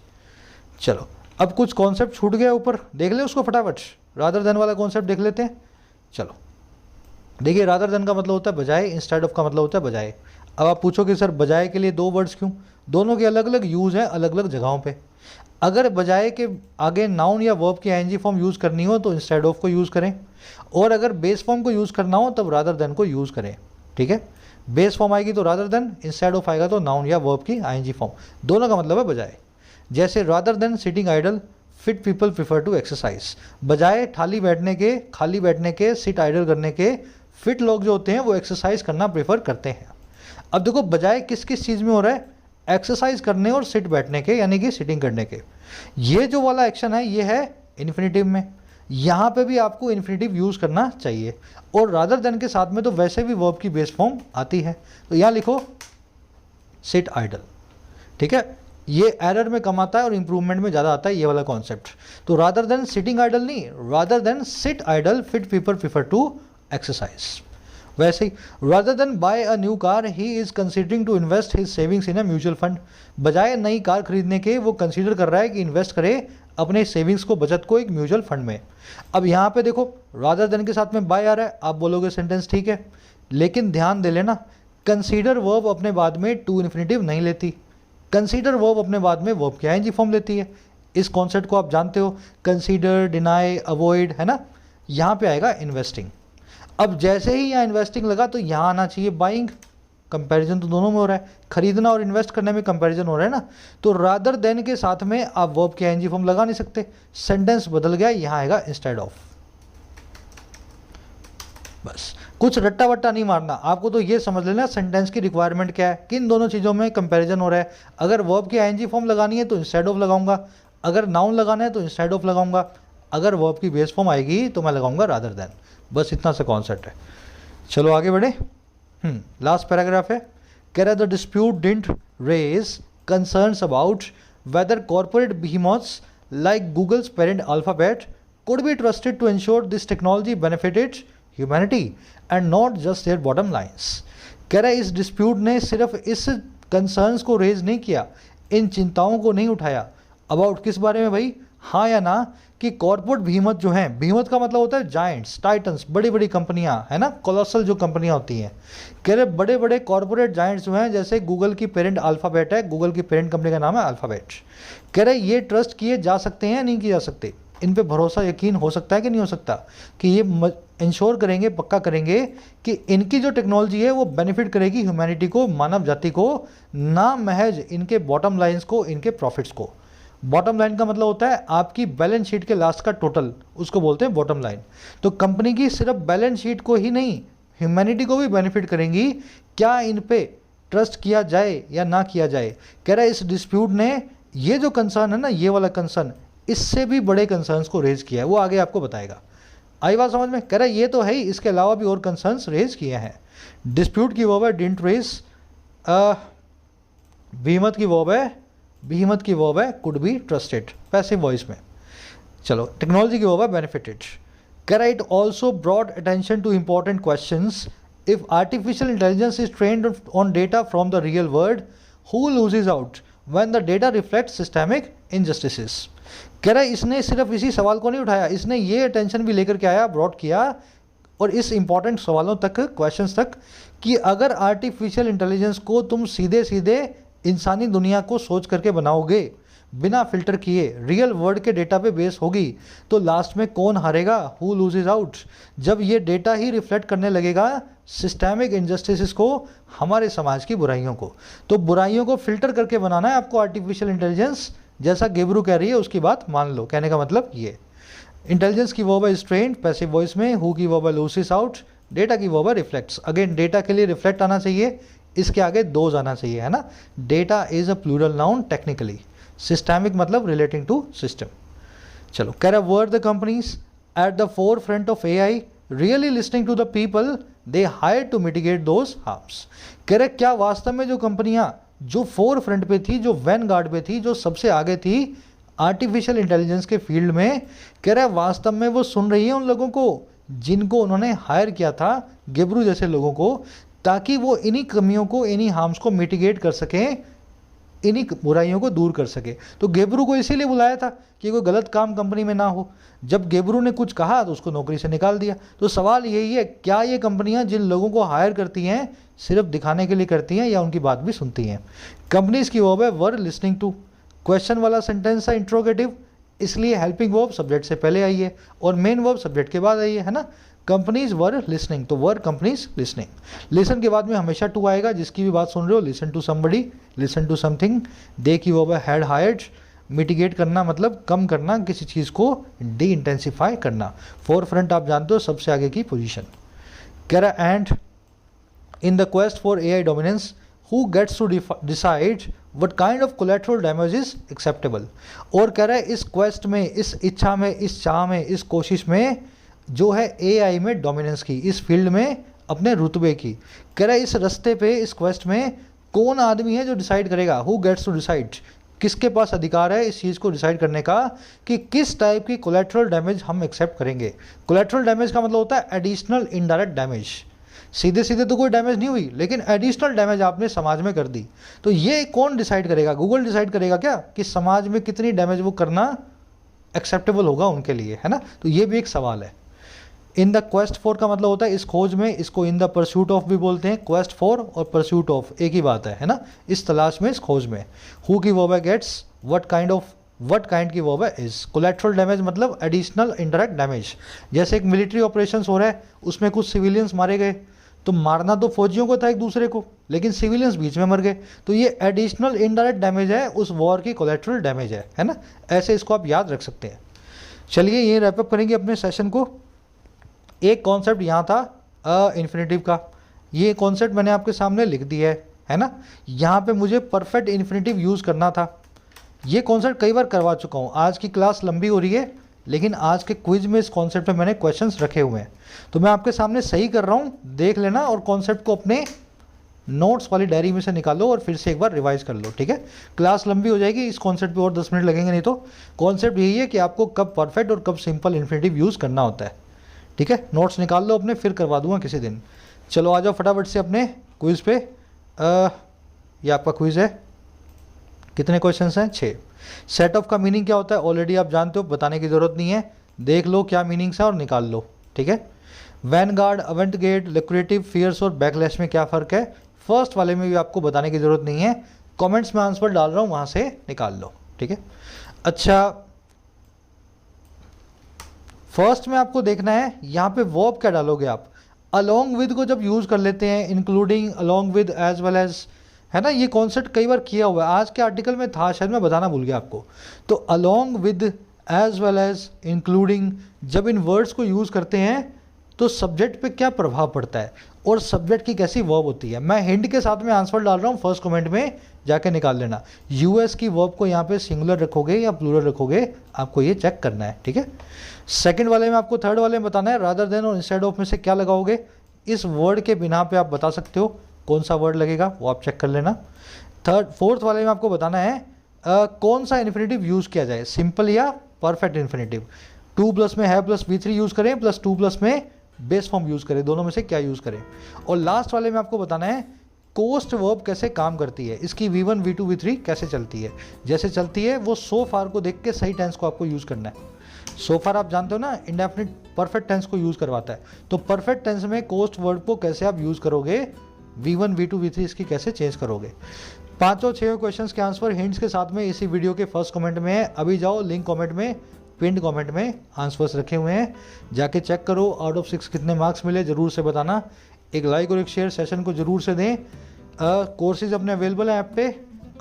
चलो अब कुछ कॉन्सेप्ट छूट गया ऊपर, देख ले उसको फटाफट। रादर देन वाला कॉन्सेप्ट देख लेते हैं। चलो देखिए, रादर देन का मतलब होता है बजाय, इंस्टेड ऑफ का मतलब होता है बजाय। अब आप पूछोगे सर बजाय के लिए दो वर्ड्स क्यों? दोनों के अलग अलग यूज़ हैं अलग अलग जगहों पे। अगर बजाय के आगे नाउन या वर्ब की आईएनजी फॉर्म यूज़ करनी हो तो इंस्टेड ऑफ को यूज़ करें, और अगर बेस फॉर्म को यूज़ करना हो तब रादर देन को यूज़ करें। ठीक है, बेस फॉर्म आएगी तो रादर देन, इंस्टेड ऑफ आएगा तो नाउन या वर्ब की आईएनजी फॉर्म। दोनों का मतलब है बजाय। जैसे rather than sitting idle fit people prefer to exercise. बजाय खाली बैठने के, सिट आइडल करने के, फिट लोग जो होते हैं वो एक्सरसाइज करना प्रेफर करते हैं। अब देखो बजाय किस किस चीज़ में हो रहा है? एक्सरसाइज करने और सिट बैठने के, यानी कि सिटिंग करने के। ये जो वाला एक्शन है ये है इन्फिनेटिव में। यहाँ पे भी आपको इन्फिनेटिव यूज़ करना चाहिए, और रादर देन के साथ में तो वैसे भी वर्ब की बेस फॉर्म आती है। तो यहाँ लिखो सिट आइडल। ठीक है, ये एरर में कम आता है और इंप्रूवमेंट में ज़्यादा आता है ये वाला कॉन्सेप्ट। तो रादर देन सिटिंग आइडल नहीं, rather than sit idle fit people prefer to exercise. वैसे ही rather than buy a new car he is considering to invest his savings in a mutual fund. बजाय नई कार खरीदने के वो कंसीडर कर रहा है कि इन्वेस्ट करे अपने सेविंग्स को, बचत को, एक म्यूचुअल फंड में। अब यहाँ पे देखो रादर देन के साथ में बाय आ रहा है, आप बोलोगे सेंटेंस ठीक है, लेकिन ध्यान दे लेना कंसीडर वर्ब अपने बाद में टू इन्फिनेटिव नहीं लेती। कंसीडर वर्ब अपने बाद में वर्ब की आईएनजी फॉर्म लेती है। इस कॉन्सेप्ट को आप जानते हो, कंसीडर, डिनाई, अवॉइड, है ना। यहाँ पे आएगा इन्वेस्टिंग। अब जैसे ही यहाँ इन्वेस्टिंग लगा तो यहाँ आना चाहिए बाइंग। कंपैरिजन तो दोनों में हो रहा है, खरीदना और इन्वेस्ट करने में कंपैरिजन हो रहा है ना। तो रादर देन के साथ में आप वर्ब की आईएनजी फॉर्म लगा नहीं सकते, सेंटेंस बदल गया, यहाँ आएगा इंस्टेड ऑफ। बस कुछ रट्टा वट्टा नहीं मारना, आपको तो ये समझ लेना सेंटेंस की रिक्वायरमेंट क्या है, किन दोनों चीज़ों में कंपैरिजन हो रहा है। अगर वर्ब की आईएनजी फॉर्म लगानी है तो इंस्टेड ऑफ लगाऊंगा, अगर नाउन लगाना है तो इंस्टेड ऑफ लगाऊंगा, अगर वर्ब की बेस फॉर्म आएगी तो मैं लगाऊंगा रादर देन। बस इतना सा कॉन्सेप्ट है। चलो आगे बढ़े। लास्ट पैराग्राफ है। कह रहा the dispute didn't raise concerns about whether corporate behemoths like Google's parent Alphabet could be trusted to ensure this technology benefited humanity and not just their bottom lines। कह रहा है इस डिस्प्यूट ने सिर्फ इस कंसर्न्स को रेज नहीं किया, इन चिंताओं को नहीं उठाया। अबाउट किस बारे में भाई? हाँ या ना, कि कॉर्पोरेट भीमत जो हैं, भीमत का मतलब होता है जायंट्स, टाइटन्स, बड़ी बड़ी कंपनियां, है ना, कोलोसल जो कंपनियां होती हैं। कह रहे बड़े बड़े कॉर्पोरेट जायंट्स जो हैं, जैसे गूगल की पेरेंट अल्फाबेट है, गूगल की पेरेंट कंपनी का नाम है अल्फाबेट। कह रहे ये ट्रस्ट किए जा सकते हैं, नहीं किए जा सकते, इन पे भरोसा यकीन हो सकता है कि नहीं हो सकता, कि ये इंश्योर करेंगे, पक्का करेंगे कि इनकी जो टेक्नोलॉजी है वो बेनिफिट करेगी ह्यूमैनिटी को, मानव जाति को, ना महज इनके बॉटम लाइन्स को, इनके प्रॉफिट्स को। बॉटम लाइन का मतलब होता है आपकी बैलेंस शीट के लास्ट का टोटल, उसको बोलते हैं बॉटम लाइन। तो कंपनी की सिर्फ बैलेंस शीट को ही नहीं, ह्यूमैनिटी को भी बेनिफिट करेंगी। क्या इन पे ट्रस्ट किया जाए या ना किया जाए। कह रहा है इस डिस्प्यूट ने ये जो कंसर्न है ना, ये वाला कंसर्न, इससे भी बड़े कंसर्न्स को रेज किया है, वो आगे आपको बताएगा। आई बात समझ में? कह रहा है ये तो है ही, इसके अलावा भी और कंसर्न्स रेज किए हैं। डिस्प्यूट की वर्ब है डिडंट रेज, बीमत की वर्ब है could be trusted, passive voice में। चलो टेक्नोलॉजी की वर्ब है बेनिफिटेड। कह रहा है it also brought attention to important questions if artificial intelligence is trained on data from the real world, who loses out when the data reflect systemic injustices. कह रहा है इसने सिर्फ इसी सवाल को नहीं उठाया, इसने ये अटेंशन भी लेकर के आया, ब्रॉट किया और इस इंपॉर्टेंट सवालों तक, क्वेश्चंस तक, कि अगर आर्टिफिशियल इंटेलिजेंस को तुम सीधे सीधे इंसानी दुनिया को सोच करके बनाओगे, बिना फिल्टर किए, रियल वर्ल्ड के डेटा पे बेस होगी, तो लास्ट में कौन हारेगा? Who loses out? जब ये डेटा ही रिफ्लेक्ट करने लगेगा सिस्टमिक इनजस्टिसेस को, हमारे समाज की बुराइयों को। तो बुराइयों को फिल्टर करके बनाना है आपको आर्टिफिशियल इंटेलिजेंस, जैसा गेब्रू कह रही है उसकी बात मान लो। कहने का मतलब ये, इंटेलिजेंस की वर्ब है ट्रेन्ड पैसिव वॉइस में, हु की वर्ब है लूजेस आउट, डेटा की वर्ब है रिफ्लेक्ट्स। अगेन डेटा के लिए रिफ्लेक्ट आना चाहिए, इसके आगे दोज आना चाहिए, है ना। Data is a plural noun technically, systemic मतलब रिलेटिंग टू सिस्टम। चलो कह रहा है were the companies at the forefront of AI really listening to the people they hire to mitigate those harms. कह रहे क्या वास्तव में जो कंपनियां जो फोर फ्रंट पे थी, जो वैन गार्ड पे थी, जो सबसे आगे थी आर्टिफिशियल इंटेलिजेंस के फील्ड में, कह रहा है वास्तव में वो सुन रही है उन लोगों को जिनको उन्होंने हायर किया था, गेब्रू जैसे लोगों को, ताकि वो इन्हीं कमियों को, इन्हीं हार्म्स को मिटिगेट कर सकें, इन्हीं बुराइयों को दूर कर सके। तो गेब्रू को इसीलिए बुलाया था कि कोई गलत काम कंपनी में ना हो। जब गेब्रू ने कुछ कहा तो उसको नौकरी से निकाल दिया। तो सवाल यही है, क्या ये कंपनियां जिन लोगों को हायर करती हैं सिर्फ दिखाने के लिए करती हैं या उनकी बात भी सुनती हैं? कंपनीज की वर्ब है वर लिसनिंग टू, क्वेश्चन वाला सेंटेंस है इंट्रोगेटिव, इसलिए हेल्पिंग वर्ब सब्जेक्ट से पहले आई है और मेन वर्ब सब्जेक्ट के बाद आई है ना। कंपनीज वर लिसनिंग, तो वर कंपनीज लिसनिंग। लिसन के बाद में हमेशा टू आएगा, जिसकी भी बात सुन रहे हो, listen to somebody, listen to something. They की वर्ब है हैड हायर्ड, मिटिगेट करना मतलब कम करना, किसी चीज़ को डी इंटेंसिफाई करना। फोर फ्रंट आप जानते हो, सबसे आगे की पोजीशन। कह रहा and in the quest for AI dominance who gets to decide what kind of collateral damage is acceptable. और कह रहा है इस क्वेस्ट में, इस इच्छा में, इस चाह में, इस कोशिश में जो है AI में डोमिनेंस की, इस फील्ड में अपने रुतबे की, कह रहा है इस रास्ते पे, इस क्वेस्ट में कौन आदमी है जो डिसाइड करेगा, हु गेट्स टू डिसाइड, किसके पास अधिकार है इस चीज़ को डिसाइड करने का कि किस टाइप की कोलेट्रल डैमेज हम एक्सेप्ट करेंगे। कोलेट्रल डैमेज का मतलब होता है एडिशनल इनडायरेक्ट डैमेज। सीधे सीधे तो कोई डैमेज नहीं हुई, लेकिन एडिशनल डैमेज आपने समाज में कर दी, तो ये कौन डिसाइड करेगा? गूगल डिसाइड करेगा क्या कि समाज में कितनी डैमेज वो करना एक्सेप्टेबल होगा उनके लिए, है ना। तो ये भी एक सवाल है। इन द क्वेस्ट फॉर का मतलब होता है इस खोज में, इसको इन द परस्यूट ऑफ भी बोलते हैं। क्वेस्ट फॉर और परस्यूट ऑफ एक ही बात है ना, इस तलाश में, इस खोज में। हु की वर्ब है गेट्स, व्हाट काइंड की वर्ब है इज। कोलेट्रल डैमेज मतलब एडिशनल इनडायरेक्ट डैमेज। जैसे एक मिलिट्री ऑपरेशंस हो रहा है, उसमें कुछ सिविलियंस मारे गए, तो मारना तो फौजियों को था एक दूसरे को, लेकिन सिविलियंस बीच में मर गए, तो ये एडिशनल इनडायरेक्ट डैमेज है, उस वॉर की कोलेट्रल डैमेज है ना। ऐसे इसको आप याद रख सकते हैं। चलिए ये रैपअप करेंगे अपने सेशन को। एक कॉन्सेप्ट यहाँ था इन्फिनेटिव का, ये कॉन्सेप्ट मैंने आपके सामने लिख दिया है ना। यहाँ पे मुझे परफेक्ट इन्फिनेटिव यूज़ करना था, ये कॉन्सेप्ट कई बार करवा चुका हूँ। आज की क्लास लंबी हो रही है, लेकिन आज के क्विज में इस कॉन्सेप्ट पे मैंने क्वेश्चंस रखे हुए हैं, तो मैं आपके सामने सही कर रहा हूँ, देख लेना और कॉन्सेप्ट को अपने नोट्स वाली डायरी में से निकालो और फिर से एक बार रिवाइज कर लो, ठीक है। क्लास लंबी हो जाएगी, इस कॉन्सेप्ट पे और 10 मिनट लगेंगे नहीं तो। कॉन्सेप्ट यही है कि आपको कब परफेक्ट और कब सिंपल इन्फिनेटिव यूज़ करना होता है, ठीक है। नोट्स निकाल लो अपने, फिर करवा दूंगा किसी दिन। चलो आ जाओ फटाफट से अपने क्विज पे। ये आपका क्विज है, कितने क्वेश्चंस हैं? 6। सेट ऑफ का मीनिंग क्या होता है ऑलरेडी आप जानते हो, बताने की ज़रूरत नहीं है, देख लो क्या मीनिंग्स है और निकाल लो, ठीक है। वैनगार्ड, अवेंटगेट, लिक्विडेटिव, फियर्स और बैकलैश में क्या फ़र्क है? फर्स्ट वाले में भी आपको बताने की ज़रूरत नहीं है, कमेंट्स में आंसर डाल रहा हूँ, वहाँ से निकाल लो, ठीक है। अच्छा, फर्स्ट में आपको देखना है यहाँ पे वर्ब क्या डालोगे आप। अलोंग विद को जब यूज़ कर लेते हैं, including, along with, as well as, है ना, ये कॉन्सेप्ट कई बार किया हुआ है, आज के आर्टिकल में था शायद, मैं बताना भूल गया आपको। तो along with, as well as, including, जब इन वर्ड्स को यूज़ करते हैं तो सब्जेक्ट पे क्या प्रभाव पड़ता है और सब्जेक्ट की कैसी वर्ब होती है। मैं हिंट के साथ में आंसर डाल रहा हूँ, फर्स्ट कमेंट में जाके निकाल लेना। यूएस की वर्ब को यहाँ पे सिंगुलर रखोगे या प्लूरल रखोगे, आपको ये चेक करना है, ठीक है। सेकंड वाले में आपको, थर्ड वाले में बताना है रादर देन और इंस्टेड ऑफ में से क्या लगाओगे। इस वर्ड के बिना पे आप बता सकते हो कौन सा वर्ड लगेगा, वो आप चेक कर लेना। फोर्थ वाले में आपको बताना है कौन सा इन्फिनेटिव यूज़ किया जाए, सिंपल या परफेक्ट इन्फिनेटिव। 2+ में है प्लस V3 यूज़ करें, प्लस 2+ में बेस फॉर्म यूज़ करें, दोनों में से क्या यूज़ करें। और लास्ट वाले में आपको बताना है कोस्ट वर्ब कैसे काम करती है, इसकी V1 V2 V3 कैसे चलती है। जैसे चलती है वो सो फार को देख के सही टेंस को आपको यूज़ करना है। सो फार आप जानते हो ना, इंडेफिनिट परफेक्ट टेंस को यूज़ करवाता है, तो परफेक्ट टेंस में कोस्ट वर्ड को कैसे आप यूज़ करोगे, V1 V2 V3 इसकी कैसे चेंज करोगे। पांचों 6 क्वेश्चंस के आंसर हिंट्स के साथ में इसी वीडियो के फर्स्ट कमेंट में है। अभी जाओ लिंक कमेंट में, पिंड कमेंट में आंसर्स रखे हुए हैं, जाके चेक करो। आउट ऑफ 6 कितने मार्क्स मिले ज़रूर से बताना। एक लाइक और एक शेयर सेशन को ज़रूर से दें। कोर्सेज अपने अवेलेबल हैं ऐप पे,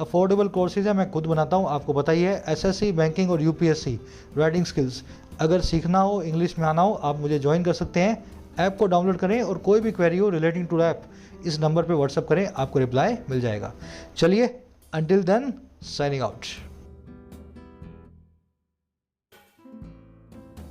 अफोर्डेबल कोर्सेज है, मैं खुद बनाता हूँ, आपको पता ही है। SSC बैंकिंग और UPSC राइटिंग स्किल्स अगर सीखना हो, इंग्लिश में आना हो, आप मुझे ज्वाइन कर सकते हैं। ऐप को डाउनलोड करें और कोई भी क्वेरी हो रिलेटिंग टू ऐप इस नंबर पे व्हाट्सअप करें, आपको रिप्लाई मिल जाएगा। चलिए, अंटिल देन साइनिंग आउट।